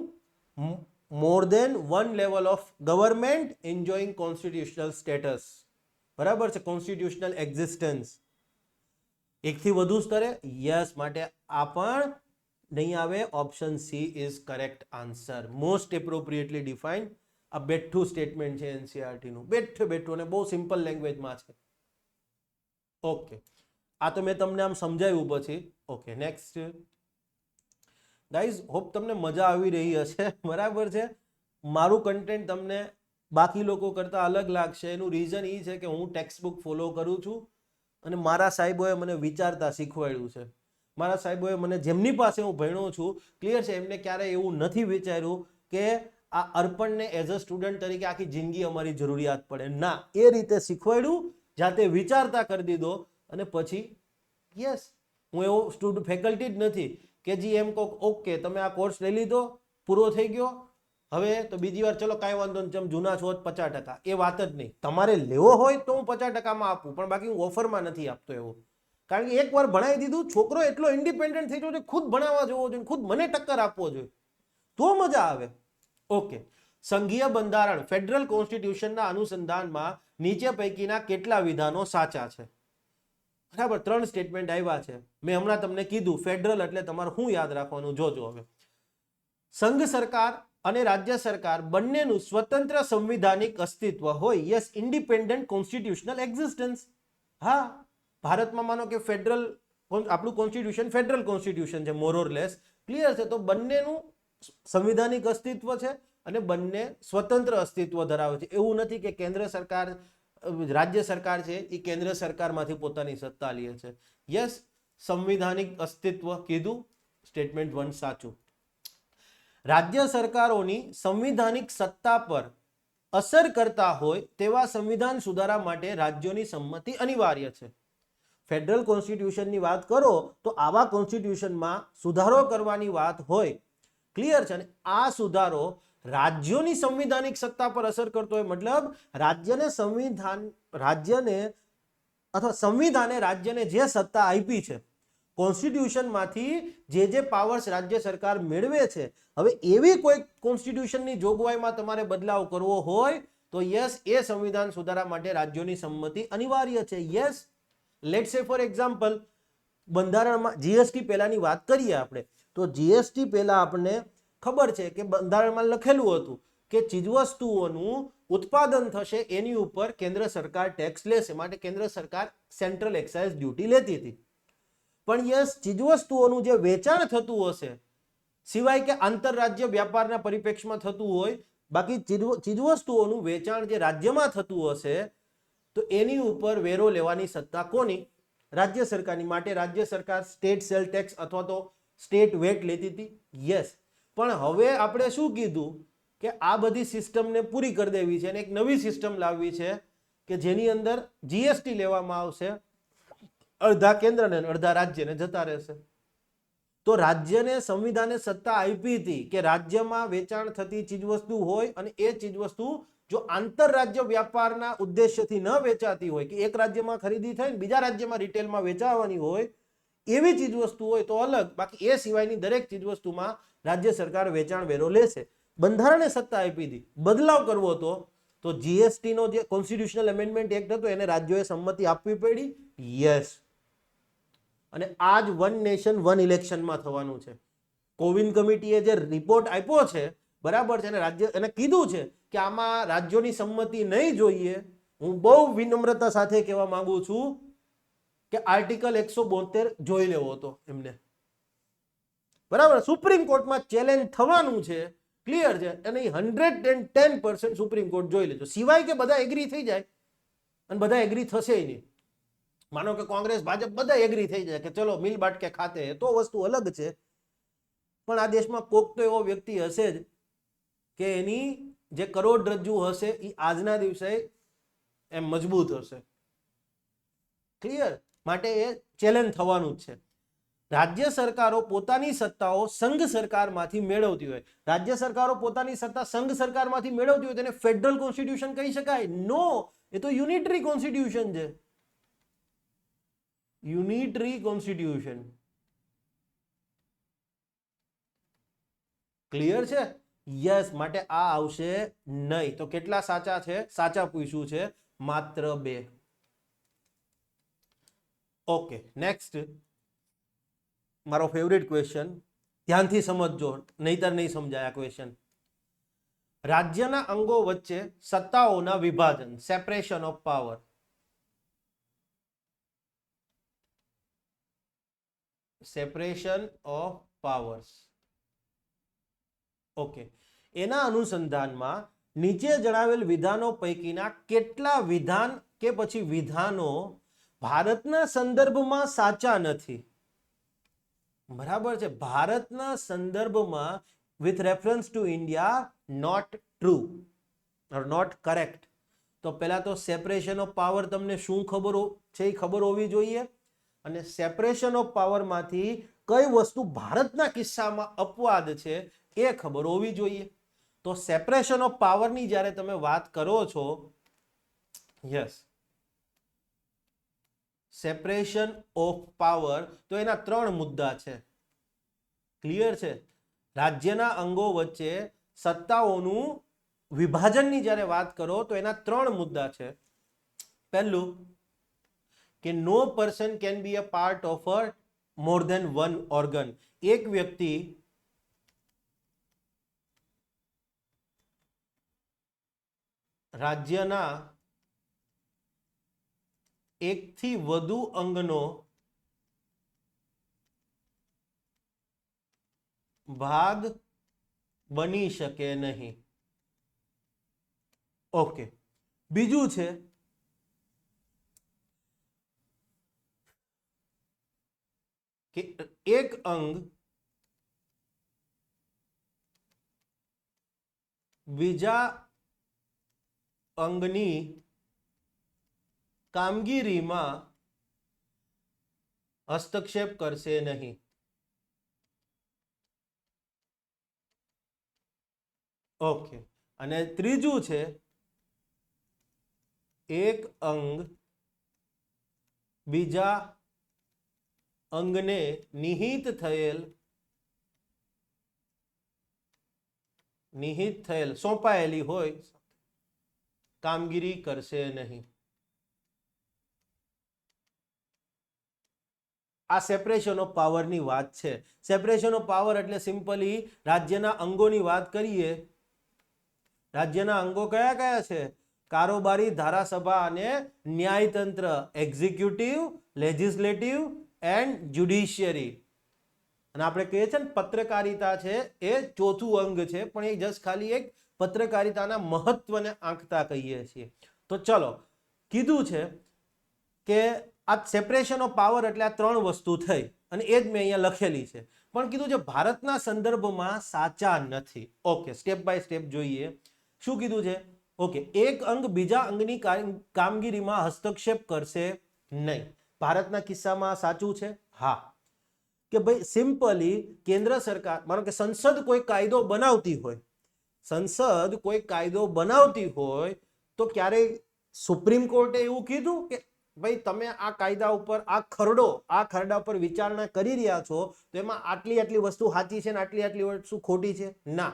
S1: more than one level of government enjoying constitutional status. બરાબર છે, constitutional existence. એકથી વધુ સ્તરે? યસ, માટે આ પણ નહીં આવે. Option C is correct answer. Most appropriately defined. આ બેઠું સ્ટેટમેન્ટ છે એનસીઆરટી નું, બેઠું અને બહુ સિમ્પલ લેંગ્વેજમાં છે. ઓકે, આ તો મેં તમને આમ સમજાવ્યું પછી. ઓકે, નેક્સ્ટ ગાઈઝ, હોપ તમને મજા આવી રહી હશે. બરાબર છે. મારું કન્ટેન્ટ તમને બાકી લોકો કરતાં અલગ લાગશે. એનું રીઝન એ છે કે હું ટેક્સ્ટ બુક ફોલો કરું છું અને મારા સાહેબોએ મને વિચારતા શીખવાડ્યું છે. મારા સાહેબોએ મને, જેમની પાસે હું ભણ્યો છું, ક્લિયર છે, એમને ક્યારેય એવું નથી વિચાર્યું કે આ અર્પણને એઝ અ સ્ટુડન્ટ તરીકે આખી જિંદગી અમારી જરૂરિયાત પડે. ના, એ રીતે શીખવાડ્યું, જાતે વિચારતા કરી દીધો અને પછી યસ, હું એવો ફેકલ્ટી જ નથી કે જી એમ કહો ઓકે તમે આ કોર્સ લઈ લીધો, પૂરો થઈ ગયો, હવે તો બીજી વાર ચલો કાંઈ વાંધો નહીં, તમે જૂના છો 50%. એ વાત જ નહીં. તમારે લેવો હોય તો હું 50%માં આપું, પણ બાકી હું ઓફરમાં નથી આપતો એવો. કારણ કે એકવાર ભણાવી દીધું, છોકરો એટલો ઇન્ડિપેન્ડન્ટ થઈ ગયો છે, ખુદ ભણાવવા જવો જોઈએ, ખુદ મને ટક્કર આપવો જોઈએ, તો મજા આવે. ઓકે, સંઘીય બંધારણ ફેડરલ કોન્સ્ટિટ્યુશનના અનુસંધાનમાં નીચે પૈકીના કેટલા વિધાનો સાચા છે? બરાબર, 3 સ્ટેટમેન્ટ આવ્યા છે. મેં હમણાં તમને કીધું ફેડરલ એટલે તમારે શું યાદ રાખવાનું જોજો. હવે સંઘ સરકાર અને રાજ્ય સરકાર બંનેનું સ્વતંત્ર સંવિધાનિક અસ્તિત્વ હોય. Yes, independent constitutional existence. હા, ભારતમાં માનો કે ફેડરલ, આપણું કોન્સ્ટિટ્યુશન ફેડરલ કોન્સ્ટિટ્યુશન છે મોર ઓર લેસ, ક્લિયર છે. તો બંનેનું સંવિધાનિક અસ્તિત્વ છે અને બંને સ્વતંત્ર અસ્તિત્વ ધરાવે છે. એવું નથી કે કેન્દ્ર સરકાર, રાજ્ય સરકાર છે એ કેન્દ્ર સરકારમાંથી પોતાની સત્તા લે છે. યસ, સંવિધાનિક અસ્તિત્વ કીધું, સ્ટેટમેન્ટ 1 સાચું. રાજ્ય સરકારોની સંવિધાનિક સત્તા પર અસર કરતા હોય તેવા સંવિધાન સુધારા માટે રાજ્યોની સંમતિ અનિવાર્ય છે. ફેડરલ કોન્સ્ટિટ્યુશનની વાત કરો તો આવા કોન્સ્ટિટ્યુશનમાં સુધારો કરવાની વાત હોય, ક્લિયર છે. અને આ સુધારો રાજ્યોની સંવિધાનિક સત્તા પર અસર કરતો હોય, મતલબ સંવિધાને રાજ્યને જે સત્તા આપી છે, કોન્સ્ટિટ્યુશનમાંથી જે પાવર્સ રાજ્ય સરકાર મેળવે છે, હવે એવી કોઈ કોન્સ્ટિટ્યુશનની જોગવાઈમાં તમારે બદલાવ કરવો હોય તો યસ, એ સંવિધાન સુધારા માટે રાજ્યોની સંમતિ અનિવાર્ય છે. યસ, લેટ્સ સે ફોર એક્ઝામ્પલ, બંધારણમાં જીએસટી પહેલાની વાત કરીએ આપણે, તો જીએસટી પહેલા આપણને ખબર છે કે બંધારણમાં લખેલું હતું કે ચીજવસ્તુઓનું ઉત્પાદન થશે એની ઉપર કેન્દ્ર સરકાર ટેક્સ લેશે, માટે કેન્દ્ર સરકાર સેન્ટ્રલ એક્સાઇઝ ડ્યુટી લેતી હતી. પણ યસ, ચીજવસ્તુઓનું જે વેચાણ થતું હશે, સિવાય કે આંતરરાજ્ય વ્યાપારના પરિપ્રેક્ષમાં થતું હોય, બાકી ચીજવસ્તુઓનું વેચાણ જે રાજ્યમાં થતું હશે તો એની ઉપર વેરો લેવાની સત્તા કોની? રાજ્ય સરકારની. માટે રાજ્ય સરકાર સ્ટેટ સેલ ટેક્સ અથવા તો સ્ટેટ વેટ લેતી હતી. યસ, પણ હવે આપણે શું કીધું કે આ બધી સિસ્ટમને પૂરી કરી દેવી છે અને એક નવી સિસ્ટમ લાવવી છે કે જેની અંદર જીએસટી લેવામાં આવશે અડધા કેન્દ્રને અને અડધા રાજ્યને જતા રહેશે. તો રાજ્યને સંવિધાને સત્તા આપી હતી કે રાજ્યમાં વેચાણ થતી ચીજવસ્તુ હોય અને એ ચીજવસ્તુ જો આંતરરાજ્ય વ્યાપારના ઉદ્દેશ્યથી ન વેચાતી હોય કે એક રાજ્યમાં ખરીદી થઈ બીજા રાજ્યમાં રિટેલમાં વેચાવાની હોય એવી ચીજવસ્તુ હોય તો અલગ, બાકી એ સિવાયની દરેક ચીજવસ્તુમાં રાજ્ય સરકાર વેચાણ વેરો લેશે. બંધારણે સત્તા આપી હતી. બદલાવ કરવો હતો તો જીએસટી નો જે કોન્સ્ટિટ્યુશનલ એમેન્ડમેન્ટ એક્ટ હતો એને રાજ્યોએ સંમતિ આપવી પડી. યસ. અને આ જ વન નેશન વન ઇલેક્શનમાં થવાનું છે. કોવિન કમિટીએ જે રિપોર્ટ આપ્યો છે બરાબર છે, અને રાજ્ય એને કીધું છે કે આમાં રાજ્યોની સંમતિ નહીં જોઈએ. હું બહુ વિનમ્રતા સાથે કહેવા માંગુ છું કે આર્ટિકલ 172 જોઈ લેવો હતો એમને. બરાબર, સુપ્રીમ કોર્ટમાં ચેલેન્જ થવાનું છે, ક્લિયર છે, અને 110% સુપ્રીમ કોર્ટ જોઈ લેજો. સિવાય કે બધા એગ્રી થઈ જાય, અને બધા એગ્રી થશે નહીં. માનો કે કોંગ્રેસ ભાજપ બધા એગ્રી થઈ જાય કે ચલો મિલ બાટકે ખાતે, તો વસ્તુ અલગ છે. પણ આ દેશમાં કોક તો એવો વ્યક્તિ હશે જ કે એની જે કરોડરજ્જુ હશે એ આજના દિવસે એમ મજબૂત હશે. ક્લિયર? માટે એ ચેલેન્જ થવાનું જ છે. રાજ્ય સરકારો પોતાની સત્તાઓ સંઘ સરકારમાંથી મેળવતી હોય, રાજ્ય સરકારો પોતાની સત્તા સંઘ સરકારમાંથી મેળવતી હોય તેને ફેડરલ કોન્સ્ટિટ્યુશન કહી શકાય? નો, એ તો યુનિટરી કોન્સ્ટિટ્યુશન છે. Unitary constitution. ક્લિયર છે? યસ. માટે આ આવશે નહીં. તો કેટલા સાચા છે? સાચા પૂછ્યું છે માત્ર 2. ઓકે, નેક્સ્ટ મારો ફેવરિટ ક્વેશ્ચન, ધ્યાનથી સમજજો નહીતર નહીં સમજાય આ ક્વેશ્ચન. રાજ્યના અંગો વચ્ચે સત્તાઓના વિભાજન, separation of power. Separation of powers. Okay, એના અનુસંધાનમાં નીચે જણાવેલ વિધાનો પૈકીના કેટલા વિધાન કે પછી વિધાનો ભારતના સંદર્ભમાં સાચા નથી? બરાબર છે, ભારતના સંદર્ભમાં with reference to India not true or not correct. તો પહેલા તો સેપરેશન ઓફ પાવર તમને શું ખબર છે એ ખબર હોવી જોઈએ, અને સેપરેશન ઓફ પાવરમાંથી કઈ વસ્તુ ભારતના કિસ્સામાં અપવાદ છે એ ખબર હોવી જોઈએ. તો સેપરેશન ઓફ પાવરની જ્યારે તમે વાત કરો છો, યસ, સેપરેશન ઓફ પાવર, તો એના 3 મુદ્દા છે. ક્લિયર છે? રાજ્યના અંગો વચ્ચે સત્તાઓનું વિભાજનની જ્યારે વાત કરો તો એના 3 મુદ્દા છે. પહેલું કે no person can be a part of a more than one organ. એક વ્યક્તિ રાજ્યના એકથી વધુ અંગનો ભાગ બની શકે નહીં. ઓકે. બીજું છે કે એક અંગ બીજા અંગની કામગીરીમાં હસ્તક્ષેપ કરશે નહીં. ઓકે. અને ત્રીજું છે એક અંગ બીજા અંગને નિહિત થયેલ સોંપાયેલી હોય કામગીરી કરશે નહીં. આ સેપરેશન ઓફ પાવરની વાત છે. સેપરેશન ઓફ પાવર એટલે સિમ્પલી રાજ્યના અંગોની વાત કરીએ. રાજ્યના અંગો કયા કયા છે? કારોબારી, ધારાસભા અને ન્યાયતંત્ર, એક્ઝિક્યુટિવ, લેજિસ્લેટિવ એન્ડ જ્યુડિશિયરી. અને આપણે કહીએ છીએ ને પત્રકારિતા છે એ 4થું અંગ છે, પણ એ જસ્ટ ખાલી એક પત્રકારિતાના મહત્વને આંકતા કહીએ છીએ. તો ચલો, કીધું છે કે આ સેપરેશન ઓફ પાવર એટલે આ 3 વસ્તુ થઈ, અને એ જ મેં અહીંયા લખેલી છે. પણ કીધું છે ભારતના સંદર્ભમાં સાચા નથી. ઓકે, સ્ટેપ બાય સ્ટેપ જોઈએ. શું કીધું છે? ઓકે, એક અંગ બીજા અંગની કામગીરીમાં હસ્તક્ષેપ કરશે નહીં. ભારતના કિસ્સામાં સાચું છે? હા, કે ભાઈ સિમ્પલી કેન્દ્ર સરકાર, માનો કે સંસદ કોઈ કાયદો બનાવતી હોય, સંસદ કોઈ કાયદો બનાવતી હોય તો ક્યારેય સુપ્રીમ કોર્ટે એવું કીધું કે ભાઈ તમે આ કાયદા ઉપર આ ખરડા ઉપર વિચારણા કરી રહ્યા છો તો એમાં આટલી આટલી વસ્તુ સાચી છે ને આટલી આટલી વસ્તુ ખોટી છે? ના.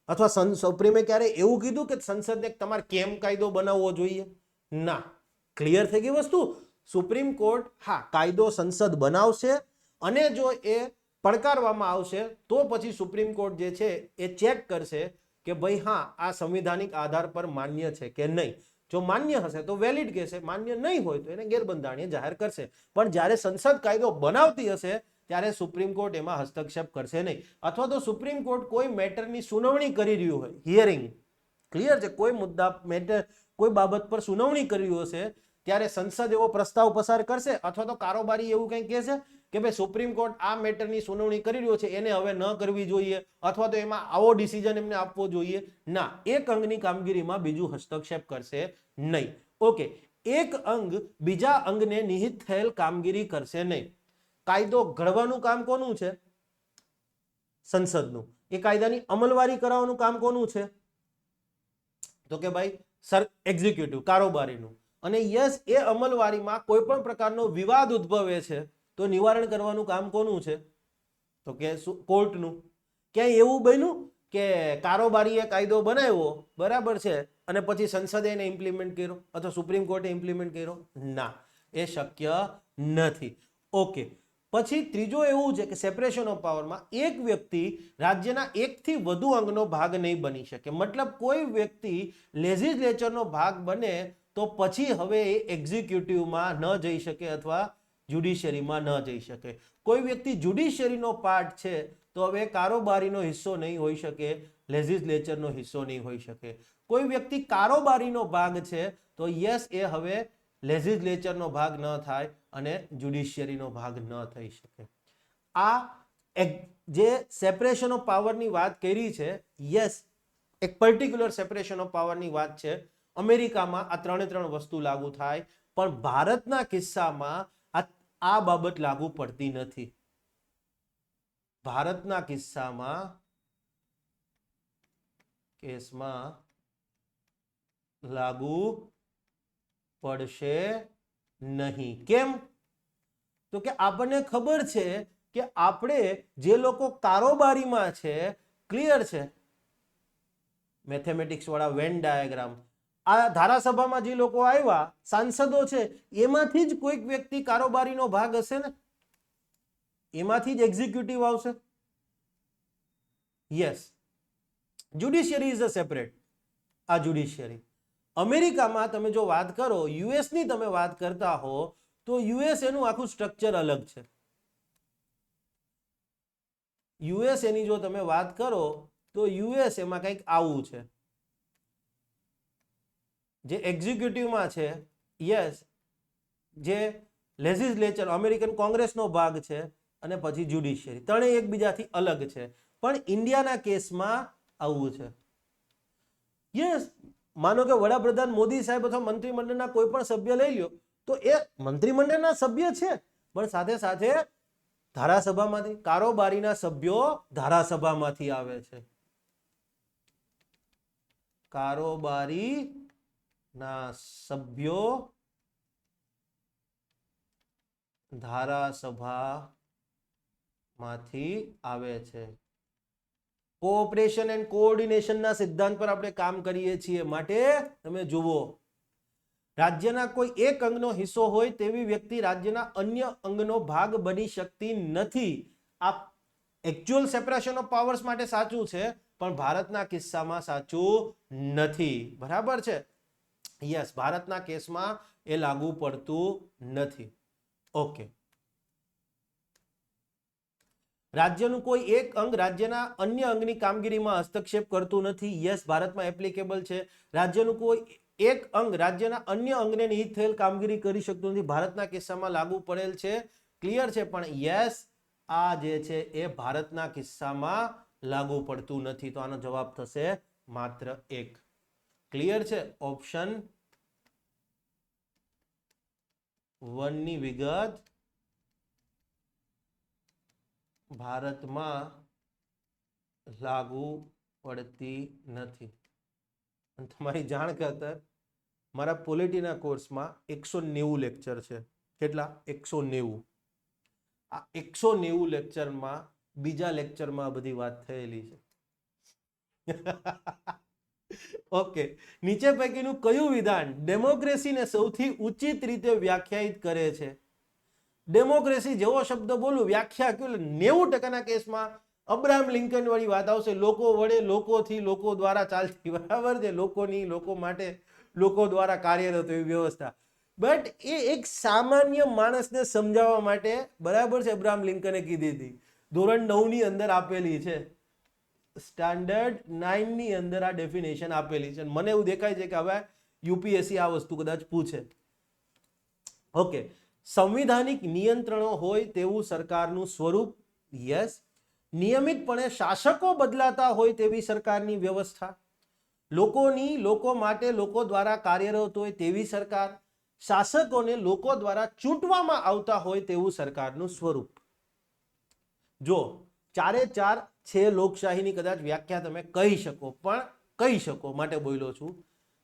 S1: અથવા સુપ્રીમે ક્યારે એવું કીધું કે સંસદને તમારે કેમ કાયદો બનાવવો જોઈએ? ના. ક્લિયર થઈ ગઈ વસ્તુ. સુપ્રીમ કોર્ટ હા કાયદો સંસદ બનાવશે અને જો એ પડકારવામાં આવશે તો પછી સુપ્રીમ કોર્ટ જે છે એ ચેક કરશે કે ભાઈ હા આ સંવિધાનિક આધાર પર માન્ય છે કે નહીં. જો માન્ય હશે તો વેલિડ કહેશે, માન્ય નહીં હોય તો એને ગેરબંધારણીય જાહેર કરશે. પણ જ્યારે સંસદ કાયદો બનાવતી હશે ત્યારે સુપ્રીમ કોર્ટ એમાં હસ્તક્ષેપ કરશે નહીં. અથવા તો સુપ્રીમ કોર્ટ કોઈ મેટરની સુનાવણી કરી રહ્યું હોય, હિયરિંગ, ક્લિયર છે, કોઈ મુદ્દા મેટર કોઈ બાબત પર સુનાવણી કરી રહ્યું હશે ત્યારે સંસદ એવો પ્રસ્તાવ પસાર કરશે અથવા તો કારોબારી એવું કંઈ કહેશે કે ભાઈ સુપ્રીમ કોર્ટ આ મેટરની સુનાવણી કરી રહ્યો છે એને હવે ન કરવી જોઈએ અથવા તો એમાં આવો ડિસિઝન એમને આપવો જોઈએ. ના, એક અંગની કામગીરીમાં બીજું હસ્તક્ષેપ કરશે નહીં. ઓકે, એક અંગ બીજા અંગને નિહિત થયેલ કામગીરી કરશે નહીં. કાયદો ઘડવાનું કામ કોનું છે? સંસદનું. એ કાયદાની અમલવારી કરાવવાનું કામ કોનું છે? તો કે ભાઈ એક્ઝિક્યુટિવ, કારોબારીનું. અને યસ, એ અમલવારીમાં કોઈ પણ પ્રકારનો વિવાદ ઉદ્ભવે છે તો નિવારણ કરવાનું કામ કોનું છે? તો કે કોર્ટનું. ક્યાંય એવું બન્યું કે કારોબારીએ કાયદો બનાવ્યો, બરાબર છે, અને પછી સંસદે એને ઇમ્પ્લિમેન્ટ કર્યો અથવા સુપ્રીમ કોર્ટે ઇમ્પ્લિમેન્ટ કર્યો? ના, એ શક્ય નથી. ઓકે, પછી ત્રીજો એવું છે કે સેપરેશન ઓફ પાવરમાં એક વ્યક્તિ રાજ્યના એકથી વધુ અંગનો ભાગ નહીં બની શકે. મતલબ કોઈ વ્યક્તિ લેજિસ્લેચરનો ભાગ બને તો પછી હવે એ એક્ઝિક્યુટિવમાં ન જઈ શકે અથવા જ્યુડિશિયરીમાં ન જઈ શકે. કોઈ વ્યક્તિ જ્યુડિશિયરીનો પાર્ટ છે તો હવે કારોબારીનો હિસ્સો નહીં હોઈ શકે, લેજિસ્લેચરનો હિસ્સો નહીં હોઈ શકે. કોઈ વ્યક્તિ કારોબારીનો ભાગ છે તો યસ, એ હવે લેજિસ્લેચરનો ભાગ ન થાય અને જ્યુડિશિયરીનો ભાગ ન થઈ શકે. આ જે સેપરેશન ઓફ પાવરની વાત કરી છે, યસ, એક પર્ટિક્યુલર સેપરેશન ઓફ પાવરની વાત છે. અમેરિકામાં આ ત્રણ વસ્તુ લાગુ થાય, પણ ભારતના કિસ્સામાં આ બાબત લાગુ પડતી નથી. ભારતના કેસમાં લાગુ પડશે નહીં. કેમ? તો કે આપણને ખબર છે કે આપણે જે લોકો કારોબારીમાં છે, ક્લિયર છે, મેથેમેટિક્સ વાળા વેન ડાયાગ્રામ, આ ધારાસભામાં જે લોકો આવ્યા સાંસદો છે એમાંથી જ કોઈક વ્યક્તિ કારોબારીનો ભાગ હશે ને, એમાંથી જ એક્ઝિક્યુટિવ આવશે. Yes, judiciary is a separate. આ જ્યુડિશિયરી અમેરિકામાં તમે જો વાત કરો, યુએસની તમે વાત કરતા હો તો યુએસ એનું આખું સ્ટ્રક્ચર અલગ છે. યુએસ એની જો તમે વાત કરો તો યુએસ એમાં કંઈક આવું છે. જે એક્ઝિક્યુટિવમાં છે, યસ, જે લેજિસ્લેચર અમેરિકન કોંગ્રેસનો ભાગ છે અને પછી જ્યુડિશિયરી, ત્રણેય એકબીજાથી અલગ છે. પણ ઇન્ડિયાના કેસમાં આવું છે. યસ, માનો કે વડાપ્રધાન મોદી સાહેબ અથવા મંત્રીમંડળના કોઈ પણ સભ્ય લઈ લ્યો તો એ મંત્રીમંડળના સભ્ય છે પણ સાથે સાથે ધારાસભામાંથી, કારોબારીના સભ્યો ધારાસભામાંથી આવે છે. કારોબારીના સભ્યો ધારાસભામાંથી આવે છે. કોઓપરેશન એન્ડ કોઓર્ડિનેશનના સિદ્ધાંત પર આપણે કામ કરીએ છીએ. માટે તમે જુઓ, રાજ્યના કોઈ એક અંગનો હિસ્સો હોય તેવી વ્યક્તિ રાજ્યના અન્ય અંગનો ભાગ બની શકતી નથી. આ એકચ્યુઅલ સેપરેશન ઓફ પાવર્સ માટે સાચું છે પણ ભારતના કિસ્સામાં સાચું નથી. બરાબર છે? યસ, ભારતના કેસમાં એ લાગુ પડતું નથી. ઓકે, રાજ્યનું કોઈ એક અંગ રાજ્યના અન્ય અંગની કામગીરીમાં હસ્તક્ષેપ કરતું નથી. યસ, ભારતમાં એપ્લિકેબલ છે. રાજ્યનું કોઈ એક અંગ રાજ્યના અન્ય અંગને નિહિત થયેલ કામગીરી કરી શકતું નથી. ભારતના કિસ્સામાં લાગુ પડેલ છે. ક્લિયર છે? પણ યસ, આ જે છે એ ભારતના કિસ્સામાં લાગુ પડતું નથી. તો આનો જવાબ થશે માત્ર 1. ક્લિયર છે? ઓપ્શન વનની વિગત ભારતમાં લાગુ પડતી નથી. અને તમારી જાણ ખાતર મારા પોલિટીના કોર્સમાં 190 લેક્ચર છે. કેટલા? 190. આ 190 લેક્ચરમાં બીજા લેક્ચરમાં આ બધી વાત થયેલી છે. ઓકે, નીચે પૈકીનું કયું વિધાન ડેમોક્રેસીને સૌથી ઉચિત રીતે વ્યાખ્યાયિત કરે છે? ડેમોક્રેસી જેવો શબ્દ બોલું, વ્યાખ્યા કયું, 90% કેસમાં અબ્રાહમ લિંકન વાળી વાત આવશે. લોકો વડે, લોકોથી, લોકો દ્વારા ચાલતી, બરાબર છે, લોકોની, લોકો માટે, લોકો દ્વારા કાર્યરત એવી વ્યવસ્થા. બટ એ એક સામાન્ય માણસને સમજાવવા માટે, બરાબર છે, અબ્રાહમ લિંકને કીધી હતી. ધોરણ 9 ની અંદર આપેલી છે, સ્ટાન્ડર્ડ 9 ની અંદર આ ડેફિનેશન આપેલી છે. મને એવું દેખાય છે કે હવે યુપીએસસી આ વસ્તુ કદાચ પૂછે. ઓકે, સંવિધાનિક નિયંત્રણો હોય તેવું સરકારનું સ્વરૂપ. યસ. નિયમિતપણે શાસકો બદલાતા હોય તેવી સરકારની વ્યવસ્થા. લોકોની, લોકો માટે, લોકો દ્વારા કાર્યરત હોય તેવી સરકાર. શાસકોને લોકો દ્વારા ચૂંટવામાં આવતા હોય તેવું સરકારનું સ્વરૂપ. જો ચારે ચાર છે લોકશાહીની કદાચ વ્યાખ્યા તમે કહી શકો, પણ કહી શકો માટે બોલ્યો છું.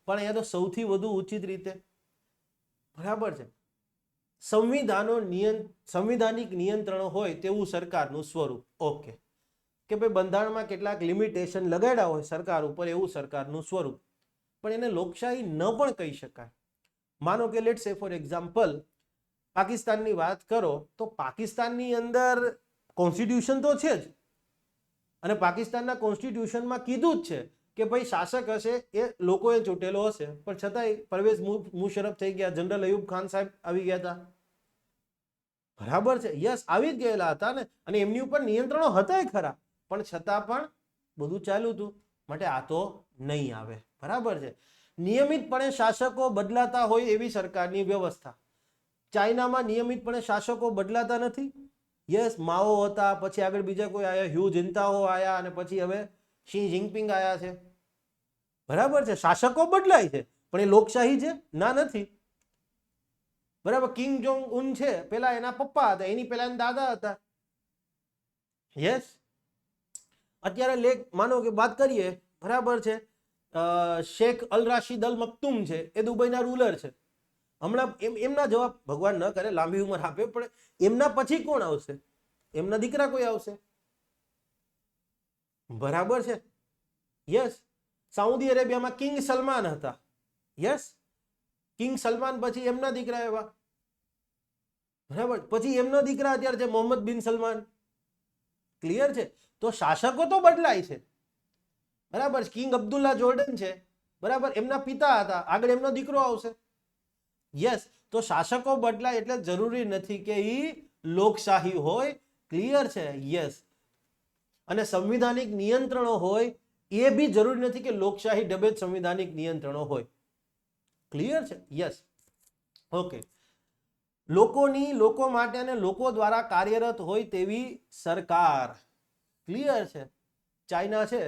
S1: પણ અહીંયા તો સૌથી વધુ ઉચિત રીતે, બરાબર છે, સંવિધાનિક નિયંત્રણો હોય તેવું સરકારનું સ્વરૂપ. ઓકે, કે ભાઈ બંધારણમાં કેટલાક લિમિટેશન લગાડ્યા હોય સરકાર ઉપર, એવું સરકારનું સ્વરૂપ. પણ એને લોકશાહી ન પણ કહી શકાય. માનો કે લેટ્સ સે ફોર એક્ઝામ્પલ પાકિસ્તાનની વાત કરો તો પાકિસ્તાનની અંદર કોન્સ્ટિટ્યુશન તો છે જ, અને પાકિસ્તાનના કોન્સ્ટિટ્યુશનમાં કીધું જ છે કે ભાઈ શાસક હશે એ લોકોએ ચૂંટેલો હશે. પણ છતાંય પરવેઝ મુશરફ થઈ ગયા, જનરલ અયુબ ખાન સાહેબ આવી ગયા હતા, બરાબર છે, યસ, આવી જ ગયેલા હતા ને, અને એમની ઉપર નિયંત્રણો હતા ખરા, પણ છતાં પણ બધું ચાલ્યું હતું. માટે આ તો નહીં આવે, બરાબર છે. નિયમિતપણે શાસકો બદલાતા હોય એવી સરકારની વ્યવસ્થા. ચાઇનામાં નિયમિતપણે શાસકો બદલાતા નથી. યસ, માઓ હતા, પછી આગળ બીજા કોઈ આયા, હ્યુ જિન્તાઓ આયા, અને પછી હવે શી જિનપિંગ આયા છે, બરાબર છે. શાસકો બદલાય છે, પણ એ લોકશાહી છે? ના, નથી. બરાબર. કિંગ જોંગ ઉન છે, પેલા એના પપ્પા હતા, એની પેલા એના દાદા હતા. યસ. અત્યારે માનો કે વાત કરીએ, બરાબર છે, શેખ અલ રાશિદ અલ મકતુમ છે, એ દુબઈના રૂલર છે. હમણાં એમના જવાબ, ભગવાન ન કરે લાંબી ઉંમર આપે, પણ એમના પછી કોણ આવશે? એમના દીકરા કોઈ આવશે, બરાબર છે. યસ. સાઉદી અરેબિયામાં કિંગ સલમાન હતા. યસ. કિંગ સલમાન પછી એમના દીકરા એવા, બરાબર. પછી એમના દીકરા અત્યારે છે મોહમ્મદ બિન સલમાન. ક્લિયર છે? તો શાસકો તો બદલાય છે, બરાબર. કિંગ અબ્દુલ્લા જોર્ડન છે, બરાબર, એમના પિતા હતા, આગળ એમનો દીકરો આવશે. યસ. તો શાસકો બદલાય એટલે જરૂરી નથી કે એ લોકશાહી હોય. ક્લિયર છે? યસ. અને સંવિધાનિક નિયંત્રણો હોય એ બી જરૂરી નથી કે લોકશાહી ડબે સંવિધાનિક નિયંત્રણો હોય. ક્લિયર છે? યસ. ઓકે. લોકોની, લોકો માટે અને લોકો દ્વારા કાર્યરત હોય તેવી સરકાર. ક્લિયર છે? ચાઇના છે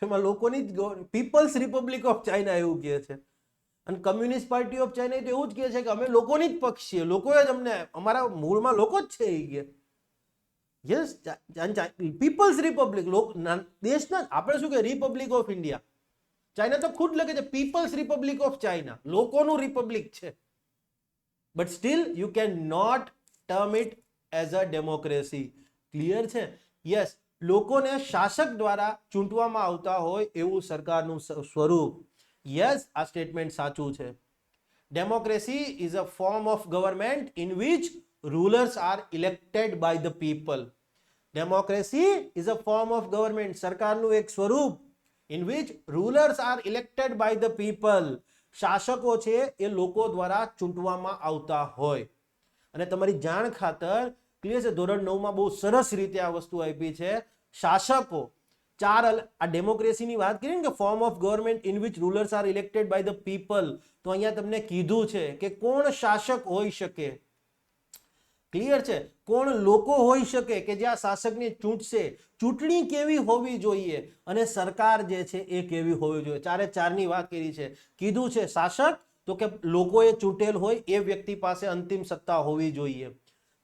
S1: તેમાં લોકોની જ, પીપલ્સ રિપબ્લિક ઓફ ચાઇના એવું કહે છે, અને કમ્યુનિસ્ટ પાર્ટી ઓફ ચાઇના તો એવું જ કહે છે કે અમે લોકોની જ પક્ષ છીએ, લોકોએ જ અમને, અમારા મૂળમાં લોકો જ છે એ કે. યસ. પીપલ્સ રિપબ્લિક, દેશના, આપણે શું કે રિપબ્લિક ઓફ ઇન્ડિયા. ચાઇના તો ખુદ લખે છે પીપલ્સ રિપબ્લિક ઓફ ચાઇના, લોકોનું રિપબ્લિક છે. But still you can not term it as a democracy. Clear છે? યસ. લોકોને શાસક દ્વારા ચૂંટવામાં આવતા હોય એવું સરકારનું સ્વરૂપ. યસ, આ સ્ટેટમેન્ટ સાચું છે. Democracy is a form of government in which rulers are elected by the people. Democracy is a form of government, સરકારનું એક સ્વરૂપ, in which rulers are elected by the people. શાસકો છે એ લોકો દ્વારા ચૂંટવામાં આવતા હોય. અને તમારી જાણ ખાતર, ક્લિયર છે, ધોરણ 9 માં બહુ સરસ રીતે આ વસ્તુ આપી છે. શાસકો ચાર, આ ડેમોક્રેસીની વાત કરી ને કે form of government in which rulers are elected by the people, તો અહીંયા તમને કીધું છે કે કોણ શાસક હોઈ શકે. ક્લિયર છે? કોણ લોકો હોઈ શકે કે જે આ શાસકને ચૂંટશે, ચૂંટણી કેવી હોવી જોઈએ, અને સરકાર જે છે એ કેવી હોવી જોઈએ. ચારે ચારની વાત કરી છે. કીધું છે શાસક, તો કે લોકોએ ચૂંટેલ હોય એ વ્યક્તિ પાસે અંતિમ સત્તા હોવી જોઈએ.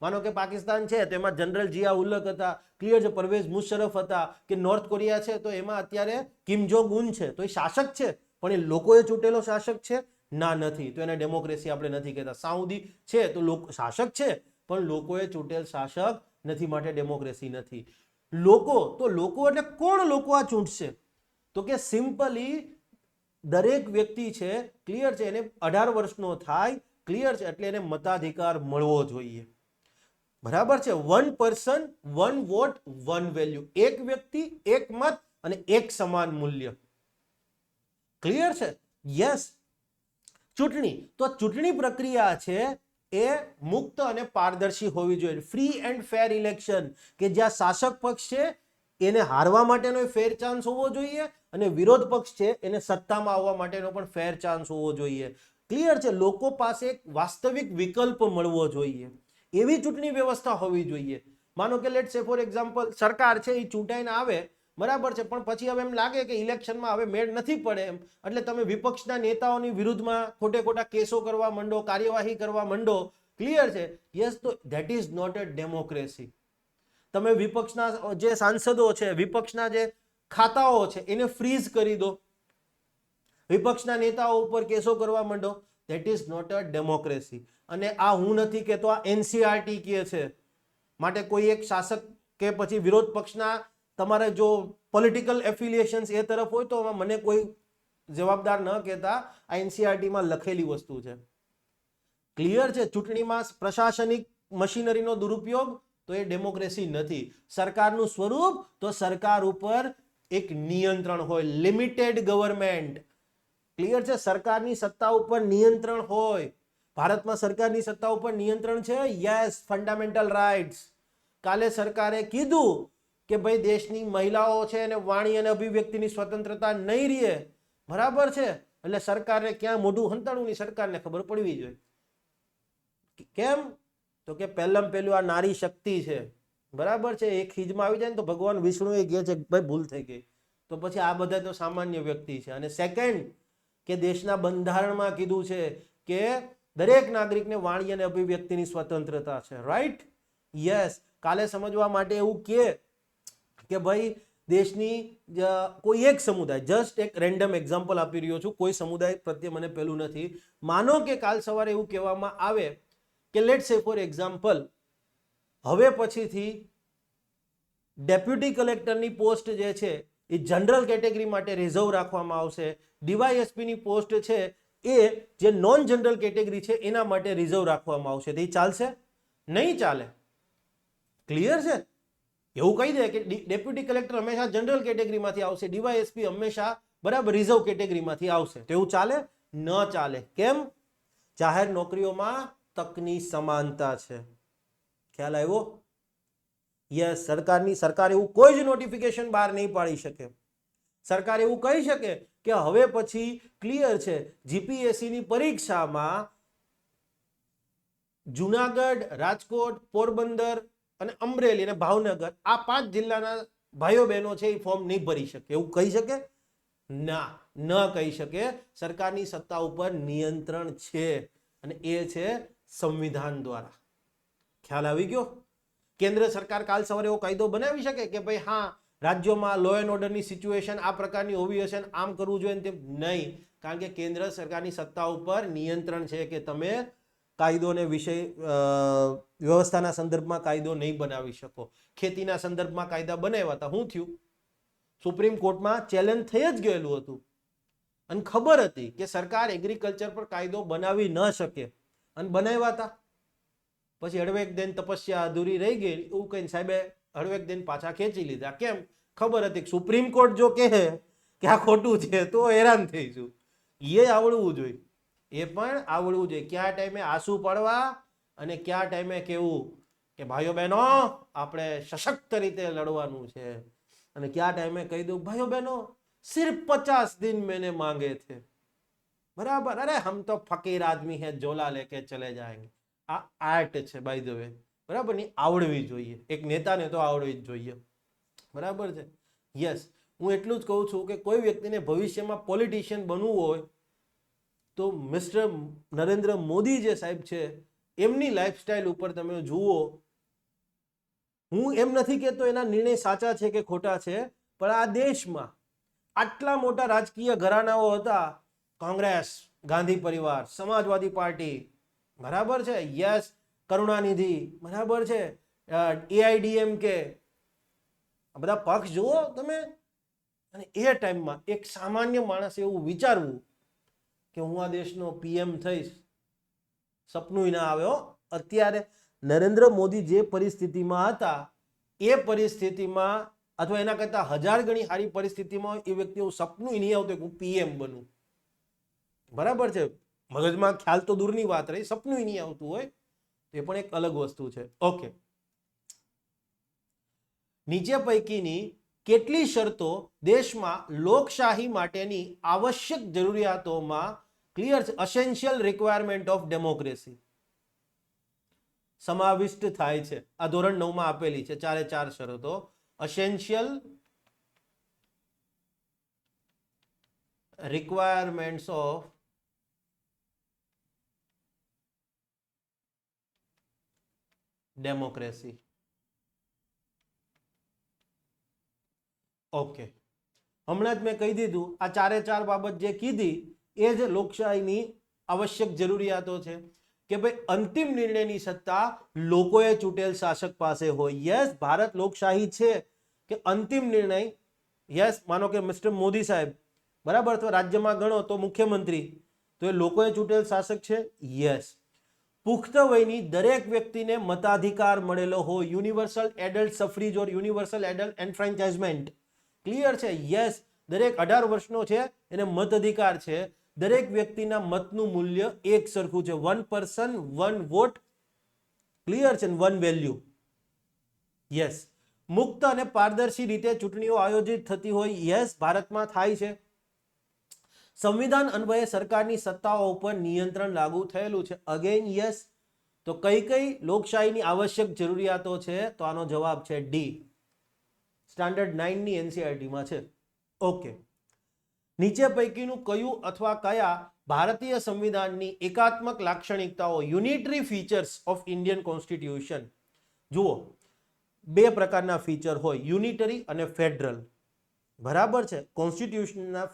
S1: માનો કે પાકિસ્તાન છે તો એમાં જનરલ જિયા ઉલ હક હતા, ક્લિયર છે, પરવેઝ મુશરફ હતા, કે નોર્થ કોરિયા છે તો એમાં અત્યારે કિમ જોંગ ઉન છે, તો એ શાસક છે પણ એ લોકોએ ચૂંટેલો શાસક છે ના, નથી, તો એને ડેમોક્રેસી આપણે નથી કહેતા. સાઉદી છે તો શાસક છે પણ લોકોએ ચૂંટેલ શાસક નથી, માટે ડેમોક્રેસી નથી. લોકો, તો લોકો એટલે કોણ લોકો આ ચૂંટશે? તો કે સિમ્પલી દરેક વ્યક્તિ છે, ક્લિયર છે, એને 18 વર્ષનો થાય, ક્લિયર છે, એટલે એને મતાધિકાર મળવો જોઈએ. બરાબર છે. 1 પર્સન 1 વોટ 1 વેલ્યુ, એક વ્યક્તિ એક મત અને એક સમાન મૂલ્ય. ક્લિયર છે? યસ. ચૂંટણી, તો ચૂંટણી પ્રક્રિયા છે એ મુક્ત અને પારદર્શી હોવી જોઈએ. ફ્રી એન્ડ ફેર ઇલેક્શન, કે જ્યાં શાસક પક્ષ છે એને હારવા માટેનો ફેર ચાન્સ હોવો જોઈએ અને વિરોધ પક્ષ છે એને સત્તામાં આવવા માટેનો પણ ફેર ચાન્સ હોવો જોઈએ. ક્લિયર છે? લોકો પાસે એક વાસ્તવિક વિકલ્પ મળવો જોઈએ, એવી ચૂંટણી વ્યવસ્થા હોવી જોઈએ. માનો કે લેટ સે ફોર એક્ઝામ્પલ સરકાર છે એ ચૂંટાઈને આવે, બરાબર છે, પણ પછી હવે એમ લાગે કે ઇલેક્શનમાં હવે મેળ નથી પડે એમ, એટલે તમે વિપક્ષના નેતાઓની વિરુદ્ધમાં ખોટે ખોટા કેસો કરવા માંડો, કાર્યવાહી કરવા માંડો. ક્લિયર છે? યસ. તો that is not a democracy. તમે વિપક્ષના જે સાંસદો છે, વિપક્ષના જે ખાતાઓ છે એને ફ્રીઝ કરી દો, વિપક્ષના નેતાઓ ઉપર કેસો કરવા માંડો, that is not a democracy. અને આ હું નથી કહેતો, આ એનસીઆરટી કહે છે. માટે કોઈ એક શાસક કે પછી વિરોધ પક્ષના તમારે જો પોલિટિકલ એફિલિએશન્સ એ તરફ હોય તો મને કોઈ જવાબદાર ન કહેતા, આ એનસીઆરટીમાં લખેલી વસ્તુ છે. ક્લિયર છે? ચૂંટણીમાં પ્રશાસનિક મશીનરીનો દુરુપયોગ, તો એ ડેમોક્રેસી નથી. સરકારનું સ્વરૂપ, તો સરકાર ઉપર એક નિયંત્રણ હોય, લિમિટેડ ગવર્મેન્ટ. ક્લિયર છે? સરકારની સત્તા ઉપર નિયંત્રણ હોય. ભારતમાં સરકારની સત્તા ઉપર નિયંત્રણ છે. યસ. Fundamental rights. કાલે સરકારે કીધું કે ભાઈ દેશની મહિલાઓ છે અને વાણી અને અભિવ્યક્તિની સ્વતંત્રતા નહીં રહે, બરાબર છે, એટલે સરકારને ક્યાં મોઢું હંતાડવું ની સરકારને ખબર પડવી જોઈએ. કેમ? તો કે પહેલામાં પહેલું આ નારી શક્તિ છે, બરાબર છે, એ ખીજમાં આવી જાય ને તો ભગવાન વિષ્ણુ એ કહે છે કે ભાઈ ભૂલ થઈ ગઈ, તો પછી આ બધા તો સામાન્ય વ્યક્તિ છે. અને સેકન્ડ, કે દેશના બંધારણમાં કીધું છે કે દરેક નાગરિકને વાણી અને અભિવ્યક્તિની સ્વતંત્રતા છે. રાઈટ? યસ. કાલે સમજવા માટે એવું કે ભાઈ દેશની કોઈ એક સમુદાય, જસ્ટ એક રેન્ડમ એક્ઝામ્પલ આપી રહ્યો છું, કોઈ સમુદાય પ્રત્યે મને પેલું નથી, માનો કે કાલ સવારે એવું કહેવામાં આવે કે લેટ સે ફોર એક્ઝામ્પલ હવે પછીથી ડેપ્યુટી કલેક્ટરની પોસ્ટ જે છે એ જનરલ કેટેગરી માટે રિઝર્વ રાખવામાં આવશે, ડીવાયએસપીની પોસ્ટ છે એ જે નોન જનરલ કેટેગરી છે એના માટે રિઝર્વ રાખવામાં આવશે, તો એ ચાલશે? નહીં ચાલે. ક્લિયર છે? એવું કહી દે કે ડેપ્યુટી કલેક્ટર હંમેશા જનરલ કેટેગરીમાંથી આવશે, ડીવાયએસપી હંમેશા બરાબર રિઝર્વ કેટેગરીમાંથી આવશે, તો એવું ચાલે? ન ચાલે. કેમ? જાહેર નોકરીઓમાં તકની સમાનતા છે. ખ્યાલ આવ્યો? યસ. સરકાર એવું કોઈ જ નોટિફિકેશન બહાર નહીં પાડી શકે. સરકાર એવું કહી શકે કે હવે પછી ક્લિયર છે જીપીએસસી ની પરીક્ષામાં જુનાગઢ, રાજકોટ, પોરબંદર અને અમરેલી અને ભાવનગર આ 5 જિલ્લાના ભાઈઓ બહેનો છે એ ફોર્મ નહીં ભરી શકે, એવું કહી શકે? ના, ન કહી શકે. સરકારની સત્તા ઉપર નિયંત્રણ છે અને એ છે સંવિધાન દ્વારા. ખ્યાલ આવી ગયો? કેન્દ્ર સરકાર કાલ સવારે એવો કાયદો બનાવી શકે કે ભાઈ હા રાજ્યોમાં લો એન્ડ ઓર્ડરની સિચ્યુએશન આ પ્રકારની હોવી હશે, આમ કરવું જોઈએ તેમ નહીં, કારણ કે કેન્દ્ર સરકારની સત્તા ઉપર નિયંત્રણ છે કે તમે કાયદોને વિષય વ્યવસ્થાના સંદર્ભમાં કાયદો નહીં બનાવી શકો. ખેતીના સંદર્ભમાં કાયદા બનાવ્યા હતા, શું થયું? સુપ્રીમ કોર્ટમાં ચેલેન્જ થઈ જ ગયેલું હતું અને ખબર હતી કે સરકાર એગ્રીકલ્ચર પર કાયદો બનાવી ન શકે અને બનાવ્યા હતા. પછી હળવેક દેન તપસ્યા અધૂરી રહી ગઈ એવું કહીને સાહેબે હળવેક દેન પાછા ખેંચી લીધા. કેમ? ખબર હતી કે સુપ્રીમ કોર્ટ જો કહે કે આ ખોટું છે તો હેરાન થઈશું. એ આવડવું જોઈએ, એ પણ આવડવું જોઈએ કયા ટાઈમે આંસુ પડવા અને કયા ટાઈમે કેવું કે ભાઈઓ બહેનો આપણે સશક્ત રીતે લડવાનું છે, અને કયા ટાઈમે કહી દઉં ભાઈઓ બહેનો સિર્ફ 50 दिन मैंने मांगे थे, બરાબર, અરે હમ તો ફકીર આદમી હે ઝોલા લેકે ચલે જાયેંગે. આ આર્ટ છે બાય ધ વે, બરાબર, ની આવડવી જોઈએ, એક નેતાને તો આવડવી જ જોઈએ. બરાબર છે? યસ. હું એટલું જ કહું છું કે કોઈ વ્યક્તિને ભવિષ્યમાં પોલિટિશિયન બનવું હોય તો મિસ્ટર નરેન્દ્ર મોદી જે સાહેબ છે એમની લાઈફસ્ટાઈલ ઉપર તમે જુઓ, હું એમ નથી કહેતો એના નિર્ણય સાચા છે કે ખોટા છે, પણ આ દેશમાં આટલા મોટા રાજકીય ઘરાનાઓ હતા, કોંગ્રેસ, ગાંધી પરિવાર, સમાજવાદી પાર્ટી, બરાબર છે, યસ, કરુણાનિધિ, બરાબર છે, AIDMK, આ બધા પક્ષ જુઓ તમે, અને એ ટાઈમમાં એક સામાન્ય માણસ એવું વિચારવું કે હું આ દેશનો PM થઈશ, સપનું ના આવે હો. અત્યારે નરેન્દ્ર મોદી જે પરિસ્થિતિમાં હતા એ પરિસ્થિતિમાં અથવા એના કરતા 1000 ગણી સારી પરિસ્થિતિમાં એ વ્યક્તિ એવું સપનું નહીં આવતું કે હું PM બનું. બરાબર છે, મગજમાં ખ્યાલ તો દૂરની વાત રહી, સપનું નહીં આવતું હોય એ પણ એક અલગ વસ્તુ છે. ઓકે, નીચે પૈકીની કેટલી શરતો દેશમાં લોકશાહી માટેની આવશ્યક જરૂરિયાતોમાં ક્લિયર છે, અસેન્શિયલ રિક્વાયરમેન્ટ ઓફ ડેમોક્રેસી સમાવિષ્ટ થાય છે? આ ધોરણ 9 માં આપેલી છે, 4 શરતો. અસેન્શિયલ રિક્વાયરમેન્ટ્સ ઓફ ડેમોક્રેસી. ઓકે, હમણાં જ મેં કહી દીધું, આ 4 બાબત જે કીધી એ જ લોકશાહીની આવશ્યક જરૂરિયાતો છે કે ભાઈ અંતિમ નિર્ણયની સત્તા લોકોએ ચૂંટેલ શાસક પાસે હોય. યસ, ભારત લોકશાહી છે કે અંતિમ નિર્ણય, યસ, માનો કે મિસ્ટર મોદી સાહેબ, બરાબર, તો રાજ્યમાં ગણો તો મુખ્યમંત્રી, તો એ લોકોએ ચૂંટેલ શાસક છે. યસ, પુખ્ત વયની દરેક વ્યક્તિને મતાધિકાર મળેલો હોય, યુનિવર્સલ એડલ્ટ સફરીજ ઓર યુનિવર્સલ એડલ્ટ એન્ફ્રેન્ચાઇઝમેન્ટ. ક્લિયર છે? યસ, દરેક 18 વર્ષનો છે એને મત અધિકાર છે. દરેક વ્યક્તિના મતનું મૂલ્ય એક સરખું છે, 1 person 1 vote. ક્લિયર છે? 1 વેલ્યુ. યસ, મુક્ત અને પારદર્શી રીતે ચૂંટણીઓ આયોજિત થતી હોય. યસ, ભારતમાં થાય છે. સંવિધાન અન્વયે સરકારની સત્તાઓ ઉપર નિયંત્રણ લાગુ થયેલું છે. Again yes. તો કઈ કઈ લોકશાહીની આવશ્યક જરૂરિયાતો છે? તો આનો જવાબ છે ડી. સ્ટાન્ડર્ડ 9 ની NCERT માં છે. ઓકે, નીચે પૈકીનું કયું અથવા કયા ભારતીય સંવિધાનની એકાત્મક લાક્ષણિકતાઓ, unitary features of Indian constitution? જુઓ, 2 પ્રકારના ફીચર હોય, યુનિટરી અને ફેડરલ. બરાબર છે, કોન્સ્ટિટ્યુશનના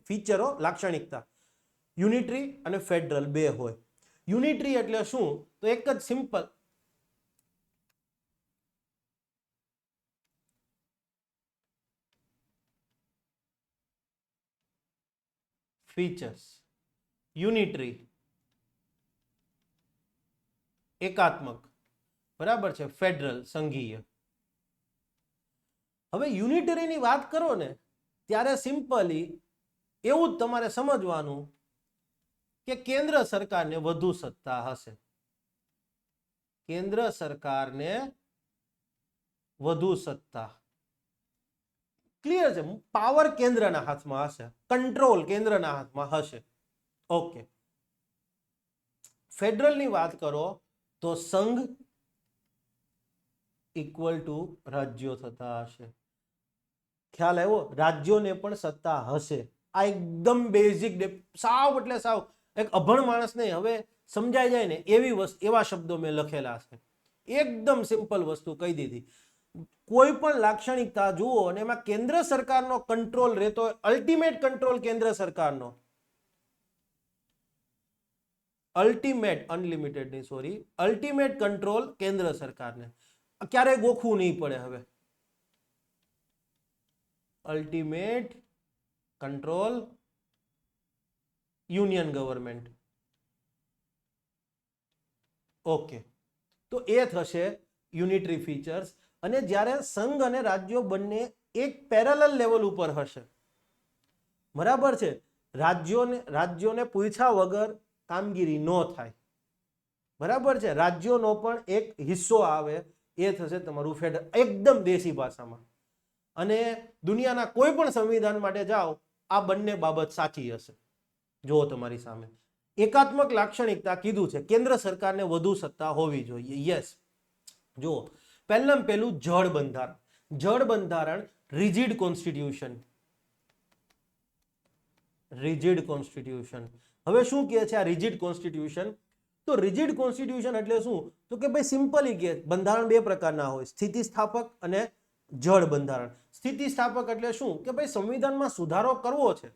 S1: ફીચરો, લાક્ષણિકતા યુનિટરી અને ફેડરલ 2 હોય. યુનિટરી એટલે શું? તો એક જ સિમ્પલ ફીચર્સ, યુનિટરી, એકાત્મક, બરાબર છે, ફેડરલ, સંઘીય. હવે યુનિટરીની વાત કરો ને ત્યારે સિમ્પલી એવું જ તમારે સમજવાનું કે કેન્દ્ર સરકારને વધુ સત્તા હશે. કેન્દ્ર સરકારને વધુ સત્તા. ક્લિયર છે? પાવર કેન્દ્રના હાથમાં હશે, કંટ્રોલ કેન્દ્રના હાથમાં હશે. ઓકે, ફેડરલની વાત કરો તો સંઘ ઇક્વલ ટુ રાજ્યો થતા હશે. ખ્યાલ આવ્યો? રાજ્યોને પણ સત્તા હશે. આ એકદમ બેઝિક, સાવ એટલે સાવ એક અભણ માણસ નહીં, હવે સમજાઈ જાય ને એવી વસ્તુ, એવા શબ્દો મેં લખેલા છે. એકદમ સિમ્પલ વસ્તુ કહી દીધી. કોઈ પણ લાક્ષણિકતા જુઓ અને એમાં કેન્દ્ર સરકારનો કંટ્રોલ રહેતો, અલ્ટિમેટ કંટ્રોલ કેન્દ્ર સરકારનો, અલ્ટિમેટ, અનલિમિટેડ નહીં, સોરી, અલ્ટિમેટ કંટ્રોલ કેન્દ્ર સરકારને, ક્યારેય ગોખવું નહીં પડે. હવે ultimate control union government. Okay, તો એ થશે યુનિટરી ફીચર્સ. અને જ્યારે સંઘ અને રાજ્યો બંને એક પેરેલલ લેવલ ઉપર હશે, બરાબર છે, રાજ્યોને પૂછ્યા વગર કામગીરી ન થાય, બરાબર છે, રાજ્યોનો પણ એક હિસ્સો આવે, એ થશે તમારું ફેડરલ, એકદમ દેશી ભાષામાં. અને દુનિયાના કોઈ પણ સંવિધાન માટે જાઓ, આ બંને બાબત સાચી હશે. જુઓ તમારી સામે એકાત્મક લાક્ષણિકતા કીધું છે, કેન્દ્ર સરકારને વધુ સત્તા હોવી જોઈએ. યસ, જુઓ, પહેલું જળ બંધારણ. જળ બંધારણ, રિજિડ કોન્સ્ટિટ્યુશન, રિજિડ કોન્સ્ટિટ્યુશન. હવે શું કહે છે આ રિજિડ કોન્સ્ટિટ્યુશન? તો રિજિડ કોન્સ્ટિટ્યુશન એટલે શું? તો કે ભાઈ સિમ્પલી કે બંધારણ બે પ્રકારના હોય, સ્થિતિસ્થાપક અને જળ બંધારણ. સ્થિતિસ્થાપક એટલે શું? કે ભાઈ સંવિધાનમાં સુધારો કરવો છે,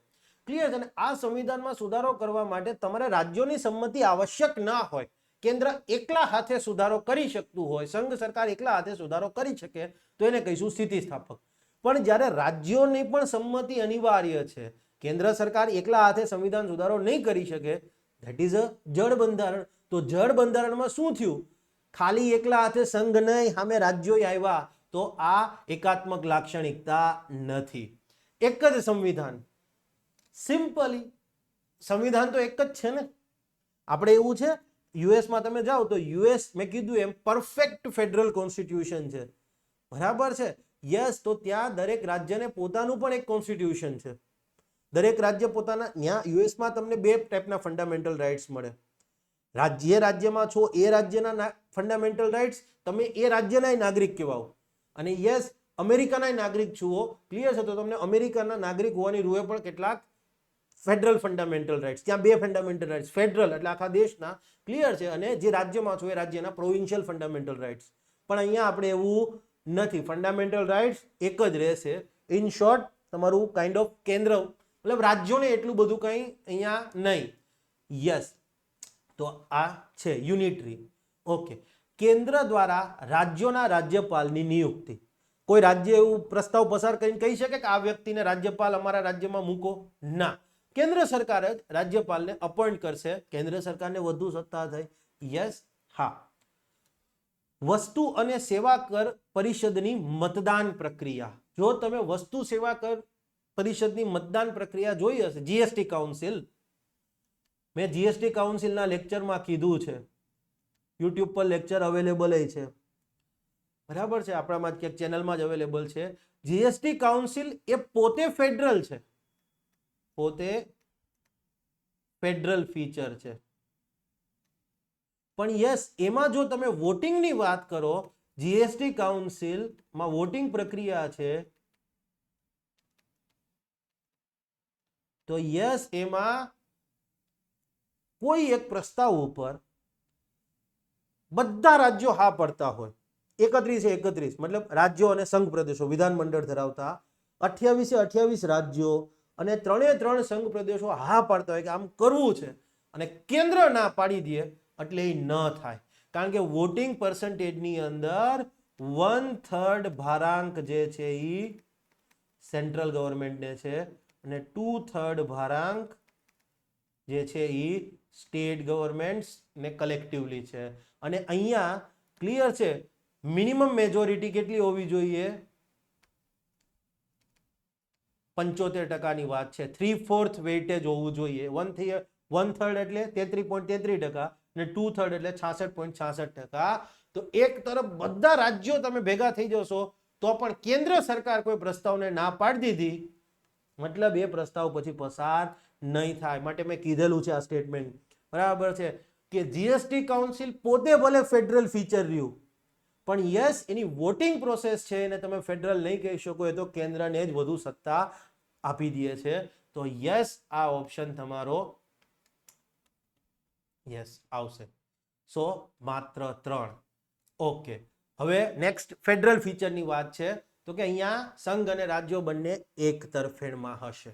S1: ક્લિયર છે ને? આ સંવિધાનમાં સુધારો કરવા માટે તમારે રાજ્યોની સંમતિ આવશ્યક ના હોય. કેન્દ્ર એકલા હાથે સુધારો કરી શકતું હોય, સંઘ સરકાર એકલા હાથે સુધારો કરી શકે તો એને કહીશું સ્થિતિસ્થાપક. પણ જ્યારે રાજ્યોની પણ સંમતિ અનિવાર્ય છે, કેન્દ્ર સરકાર એકલા હાથે સંવિધાન સુધારો નહીં કરી શકે, ધેટ ઇઝ અ જળ બંધારણ. તો જળ બંધારણમાં શું થયું? ખાલી એકલા હાથે સંઘ નહીં, સામે રાજ્યો આવ્યા, તો આ એકાત્મક લાક્ષણિકતા નથી. એક જ સંવિધાન, સિમ્પલી સંવિધાન તો એક જ છે ને. આપણે એવું છે યુએસમાં તમે જાઓ તો યુએસ મેં કીધું એમ પરફેક્ટ ફેડરલ કોન્સ્ટિટ્યુશન છે, બરાબર છે? યસ. તો ત્યાં દરેક રાજ્યને પોતાનું પણ એક કોન્સ્ટિટ્યુશન છે. દરેક રાજ્ય પોતાના, ત્યાં યુએસમાં તમને બે ટાઈપના ફંડામેન્ટલ રાઇટ્સ મળે. જે રાજ્યમાં છો એ રાજ્યના ફંડામેન્ટલ રાઇટ્સ, તમે એ રાજ્યના નાગરિક કહેવાઓ. અને યસ, અમેરિકાના નાગરિક છો, ક્લિયર છે, તો તમને અમેરિકાના નાગરિક હોવાની રૂએ પણ કેટલાક ફેડરલ ફંડામેન્ટલ રાઇટ્સ. ત્યાં બે ફંડામેન્ટલ રાઇટ્સ, ફેડરલ એટલે આખા દેશના, ક્લિયર છે, અને જે રાજ્યમાં છો એ રાજ્યના પ્રોવિન્શિયલ ફંડામેન્ટલ રાઇટ્સ. પણ અહીંયા આપણે એવું નથી, ફંડામેન્ટલ રાઇટ્સ એક જ રહેશે. ઇન શોર્ટ તમારું કાઇન્ડ ઓફ કેન્દ્ર મતલબ રાજ્યોને એટલું બધું કંઈ અહીંયા નહીં. યસ, તો આ છે યુનિટરી. ઓકે. કેન્દ્ર દ્વારા રાજ્યોના રાજ્યપાલની નિયુક્તિ. કોઈ રાજ્ય એવું પ્રસ્તાવ પસાર કરીને કહી શકે કે આ વ્યક્તિને રાજ્યપાલ અમારા રાજ્યમાં મૂકો? ના, કેન્દ્ર સરકાર જ રાજ્યપાલને અપોઇન્ટ કરશે. કેન્દ્ર સરકારને વધુ સત્તા થાય. યસ, હા. વસ્તુ અને સેવા કર પરિષદની મતદાન પ્રક્રિયા. જો તમે વસ્તુ સેવા કર પરિષદની મતદાન પ્રક્રિયા જોઈ હશે, જીએસટી કાઉન્સિલ, મેં જીએસટી કાઉન્સિલના લેક્ચરમાં કીધું છે, યુટ્યુબ પર લેક્ચર અવેલેબલ છે, બરાબર છે, આપણામાં જ ક્યાંક ચેનલમાં જ અવેલેબલ છે. જીએસટી કાઉન્સિલ એ પોતે ફેડરલ છે, પોતે ફેડરલ ફીચર છે. પણ યસ, એમાં જો તમે વોટિંગની વાત કરો, જીએસટી કાઉન્સિલમાં વોટિંગ પ્રક્રિયા છે, તો યસ, એમાં કોઈ એક પ્રસ્તાવ ઉપર બધા રાજ્યો હા પડતા હોય, 31 મતલબ રાજ્યો અને સંઘ પ્રદેશો, વિધાનમંડળ ધરાવતા 28 રાજ્યો અને 3 સંઘ પ્રદેશો હા પાડતા હોય કે આમ કરવું છે, અને કેન્દ્ર ના પાડી દે એટલે એ ન થાય. કારણ કે વોટિંગ પર્સન્ટેજની અંદર 1/3 ભારાંક જે છે એ સેન્ટ્રલ ગવર્મેન્ટને છે અને 2/3 ભારાંક જે છે એ સ્ટેટ ગવર્મેન્ટ્સ ને કલેક્ટિવલી છે. અને અહીંયા ક્લિયર છે, મિનિમમ મેજોરિટી કેટલી હોવી જોઈએ? 75% વાત છે. 3/4 વેઇટેજ હોવું જોઈએ. 1/3 એટલે 33.33% અને 2/3 એટલે 66.66%. તો એક તરફ બધા રાજ્યો તમે ભેગા થઈ જશો તો પણ કેન્દ્ર સરકાર કોઈ પ્રસ્તાવને ના પાડી દીધી, મતલબ એ પ્રસ્તાવ પછી પસાર નહીં થાય. માટે મેં કીધેલું છે આ સ્ટેટમેન્ટ, બરાબર છે, કે જીએસટી કાઉન્સિલ પોતે ભલે ફેડરલ ફીચર રહ્યું, પણ યસ, એની વોટિંગ પ્રોસેસ છે એને તમે ફેડરલ નહીં કહી શકો, એ તો કેન્દ્રને જ વધુ સત્તા આપી દે છે. તો યસ, આ ઓપ્શન તમારો યસ આવશે. સો માત્ર 3. ઓકે. હવે નેક્સ્ટ ફેડરલ ફીચરની વાત છે, તો કે અહીંયા સંઘ અને રાજ્યો બંને એક તરફેણમાં હશે.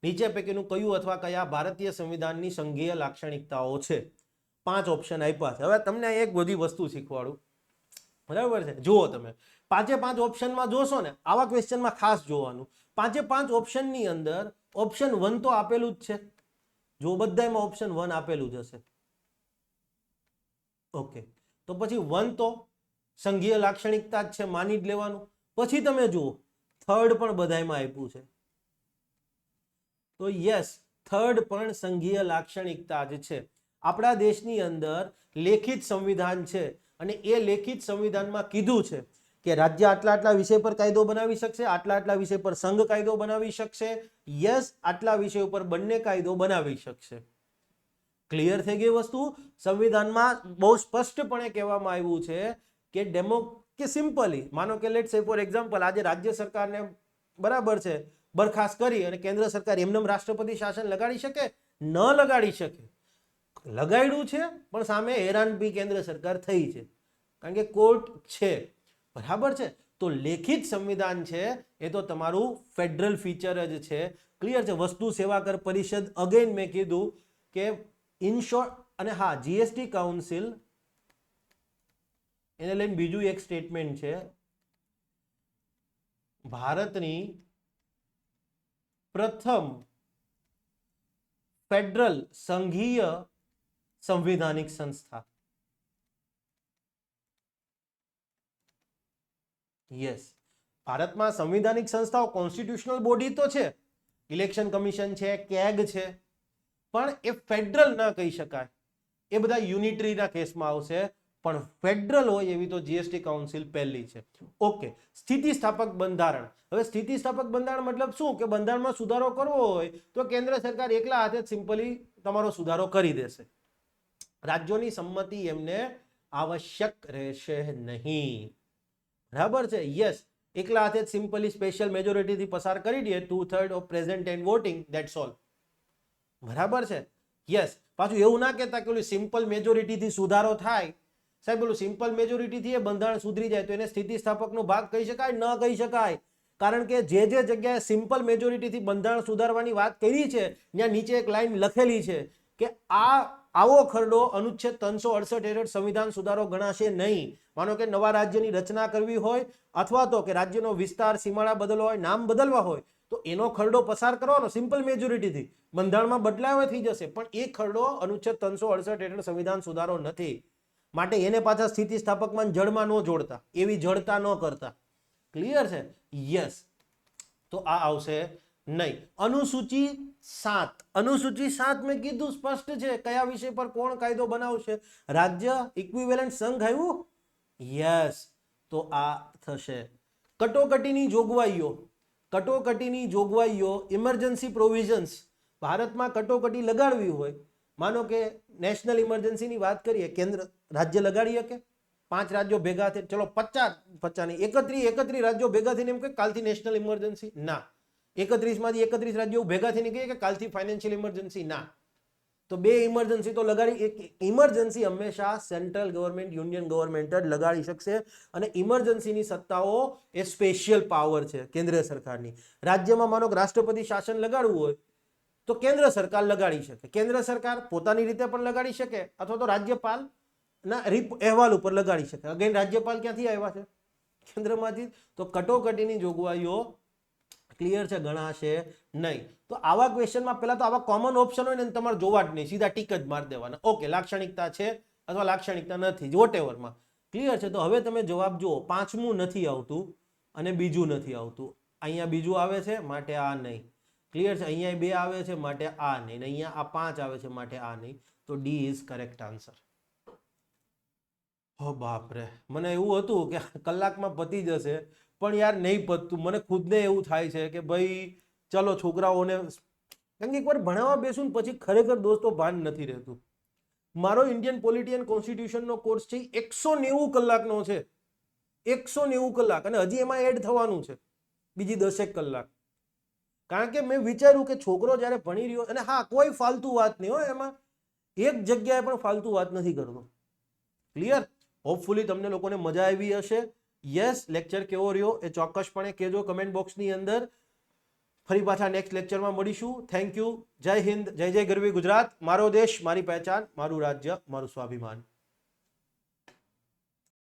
S1: નીચે પૈકીનું કયું અથવા કયા ભારતીય સંવિધાનની સંઘીય લાક્ષણિકતાઓ છે? 5 ઓપ્શન આપ્યા છે. હવે તમને એક બધી વસ્તુ શીખવાડું, બરાબર છે? જુઓ, તમે 5 ઓપ્શનમાં જોશો ને, આવા ક્વેશ્ચનમાં ખાસ જોવાનું, 5 ઓપ્શનની અંદર ઓપ્શન 1 તો આપેલું જ છે. જો બધામાં ઓપ્શન 1 આપેલું જ હશે. ઓકે, તો પછી 1 તો સંઘીય લાક્ષણિકતા જ છે, માની જ લેવાનું. પછી તમે જુઓ, થર્ડ પણ બધામાં આપ્યું છે, તો યસ, થર્ડ પણ સંઘીય લાક્ષણિકતા જ છે. આપણા દેશની અંદર લેખિત સંવિધાન છે અને એ લેખિત સંવિધાનમાં કીધું છે કે રાજ્ય આટલા વિષય પર કાયદો બનાવી શકશે, આટલા વિષય પર સંઘ કાયદો બનાવી શકશે. યસ, આટલા વિષય ઉપર બંને કાયદો બનાવી શકશે. ક્લિયર થઈ ગઈ વસ્તુ? સંવિધાનમાં બહુ સ્પષ્ટપણે કહેવામાં આવ્યું છે કે સિમ્પલી માનો કે લેટ્સ સે ફોર એક્ઝામ્પલ આજે રાજ્ય સરકારને બરાબર છે બરખાસ્ત કરી અને કેન્દ્ર સરકાર એમનેમ રાષ્ટ્રપતિ શાસન લગાડી શકે? ન લગાડી શકે. લગાડ્યું છે પણ સામે હેરાન બી કેન્દ્ર સરકાર થઈ છે, કારણ કે કોર્ટ છે, બરાબર છે. તો લેખિત સંવિધાન છે એ તો તમારું ફેડરલ ફીચર જ છે. ક્લિયર છે. વસ્તુ સેવા કર પરિષદ, અગેન મેં કીધું કે ઇન શોર્ટ, અને હા, જીએસટી કાઉન્સિલ એને લઈને બીજું એક સ્ટેટમેન્ટ છે, ભારતની પ્રથમ ફેડરલ સંઘીય સંવિધાનિક સંસ્થા. યસ, ભારતમાં સંવિધાનિક સંસ્થાઓ કોન્સ્ટિટ્યુશનલ બોડી તો છે, ઇલેક્શન કમિશન છે, કેગ છે, પણ એ ફેડરલ ન કહી શકાય. એ બધા યુનિટરીના કેસમાં આવશે, પણ ફેડરલ હોય એવી તો જીએસટી કાઉન્સિલ પહેલી છે. ઓકે, સ્થિતિસ્થાપક બંધારણ. હવે સ્થિતિસ્થાપક બંધારણ મતલબ શું? કે બંધારણમાં સુધારો કરવો હોય તો કેન્દ્ર સરકાર એકલા હાથે સિમ્પલી તમારો સુધારો કરી દેશે. રાજ્યોની સંમતિ એમને આવશ્યક રહેશે નહીં. બરાબર છે. યસ, એકલા હાથે સિમ્પલી સ્પેશિયલ મેજોરિટીથી પસાર કરી દે, 2/3 of present and voting, that's all. બરાબર છે. યસ, પાછું એવું ના કહેતા કે સિમ્પલ મેજોરિટીથી સુધારો થાય. સાહેબ, બોલું સિમ્પલ મેજોરિટીથી એ બંધારણ સુધરી જાય તો એને સ્થિતિસ્થાપકનો ભાગ કહી શકાય? ન કહી શકાય. કારણ કે જે જગ્યાએ સિમ્પલ મેજોરિટીથી બંધારણ સુધારવાની વાત કરી છે ત્યાં નીચે એક લાઈન લખેલી છે કે આવો ખરડો અનુચ્છેદ 368 હેઠળ સંવિધાન સુધારો ગણાશે નહીં. માનો કે નવા રાજ્યની રચના કરવી હોય અથવા તો કે રાજ્યનો વિસ્તાર, સીમાડા બદલવા હોય, નામ બદલવા હોય, તો એનો ખરડો પસાર કરવાનો સિમ્પલ મેજોરિટીથી. બંધારણમાં બદલાવ થઈ જશે, પણ એ ખરડો અનુચ્છેદ 368 હેઠળ સંવિધાન સુધારો નથી. માટે એને પાછા સ્થિતિસ્થાપકમાં જડમાં ન જોડતા, એવી જડતા ન કરતા. ક્લિયર છે? યસ. તો આ આવશે નહીં. અનુસૂચિ 7. અનુસૂચિ 7 મેં કીધું સ્પષ્ટ છે કયા વિષય પર કોણ કાયદો બનાવશે. રાજ્ય ઇક્વિવેલન્ટ સંઘ આવ્યું? યસ. તો આ થશે. કટોકટીની જોગવાઈઓ. કટોકટીની જોગવાઈઓ, ઇમરજન્સી પ્રોવિઝન્સ. ભારતમાં કટોકટી લગાડવી હોય, માનો કે નેશનલ ઇમરજન્સીની વાત કરીએ, કેન્દ્ર રાજ્ય લગાડી શકે? 5 રાજ્યો ભેગા થઈ, ચલો 50 નહીં, 31 રાજ્યો ભેગા થઈને એમ કે કાલથી નેશનલ ઇમરજન્સી? ના. 31 માંથી 31 રાજ્યો ભેગા થઈને કહે કે કાલથી ફાઇનાન્શિયલ ઇમરજન્સી? ના. તો 2 ઇમરજન્સી તો લગાડી. ઇમરજન્સી હંમેશા સેન્ટ્રલ ગવર્મેન્ટ, યુનિયન ગવર્મેન્ટ જ લગાડી શકશે, અને ઇમરજન્સીની સત્તાઓ એ સ્પેશિયલ પાવર છે કેન્દ્ર સરકારની. રાજ્યમાં માનો કે રાષ્ટ્રપતિ શાસન લગાડવું હોય તો કેન્દ્ર સરકાર લગાડી શકે. કેન્દ્ર સરકાર પોતાની રીતે પણ લગાડી શકે અથવા તો રાજ્યપાલ ના અહેવાલ ઉપર લગાડી શકે. અગેન રાજ્યપાલ ક્યાંથી આવ્યા છે? કેન્દ્રમાંથી. તો કટોકટીની જોગવાઈઓ ક્લિયર છે, ગણાશે નહીં. તો આવા ક્વેશ્ચનમાં પહેલા તો આવા કોમન ઓપ્શન હોય ને તમારે જોવા જ નહીં, સીધા ટીક જ મારી દેવાના. ઓકે, લાક્ષણિકતા છે અથવા લાક્ષણિકતા નથી, વોટેવરમાં. ક્લિયર છે? તો હવે તમે જવાબ જુઓ. 5મું નથી આવતું અને બીજું નથી આવતું. અહીંયા બીજું આવે છે માટે આ નહીં. ક્લિયર છે? અહીંયા 2 આવે છે માટે આ નહીં, અહીંયા આ 5 આવે છે માટે આ નહીં. તો ડી ઇઝ કરેક્ટ આન્સર. ઓ બાપ રે, મને એવું હતું કે કલાકમાં પતી જશે, પણ યાર નહીં પતતું. મને ખુદને એવું થાય છે કે ભાઈ ચલો છોકરાઓને, કારણ કે એકવાર ભણાવવા બેસું ને પછી ખરેખર દોસ્તો ભાન નથી રહેતું. મારો ઇન્ડિયન પોલિટી એન્ડ કોન્સ્ટિટ્યુશનનો કોર્સ છે 190 કલાકનો છે. 190 કલાક, અને હજી એમાં એડ થવાનું છે બીજી 10 કલાક. કારણ કે મેં વિચાર્યું કે છોકરો જ્યારે ભણી રહ્યો, અને હા, કોઈ ફાલતુ વાત નહીં હોય એમાં, એક જગ્યાએ પણ ફાલતુ વાત નથી કરતો. ક્લિયર? હોપફુલી તમને લોકોને મજા આવી હશે. યસ, લેક્ચર કેવો રહ્યો એ ચોક્કસપણે કહેજો કમેન્ટ બોક્સની અંદર. ફરી પાછા નેક્સ્ટ લેક્ચરમાં મળીશું. Thank you. જય હિન્દ, જય જય ગરવી ગુજરાત. મારો દેશ, મારી પહેચાન, મારું રાજ્ય, મારું સ્વાભિમાન.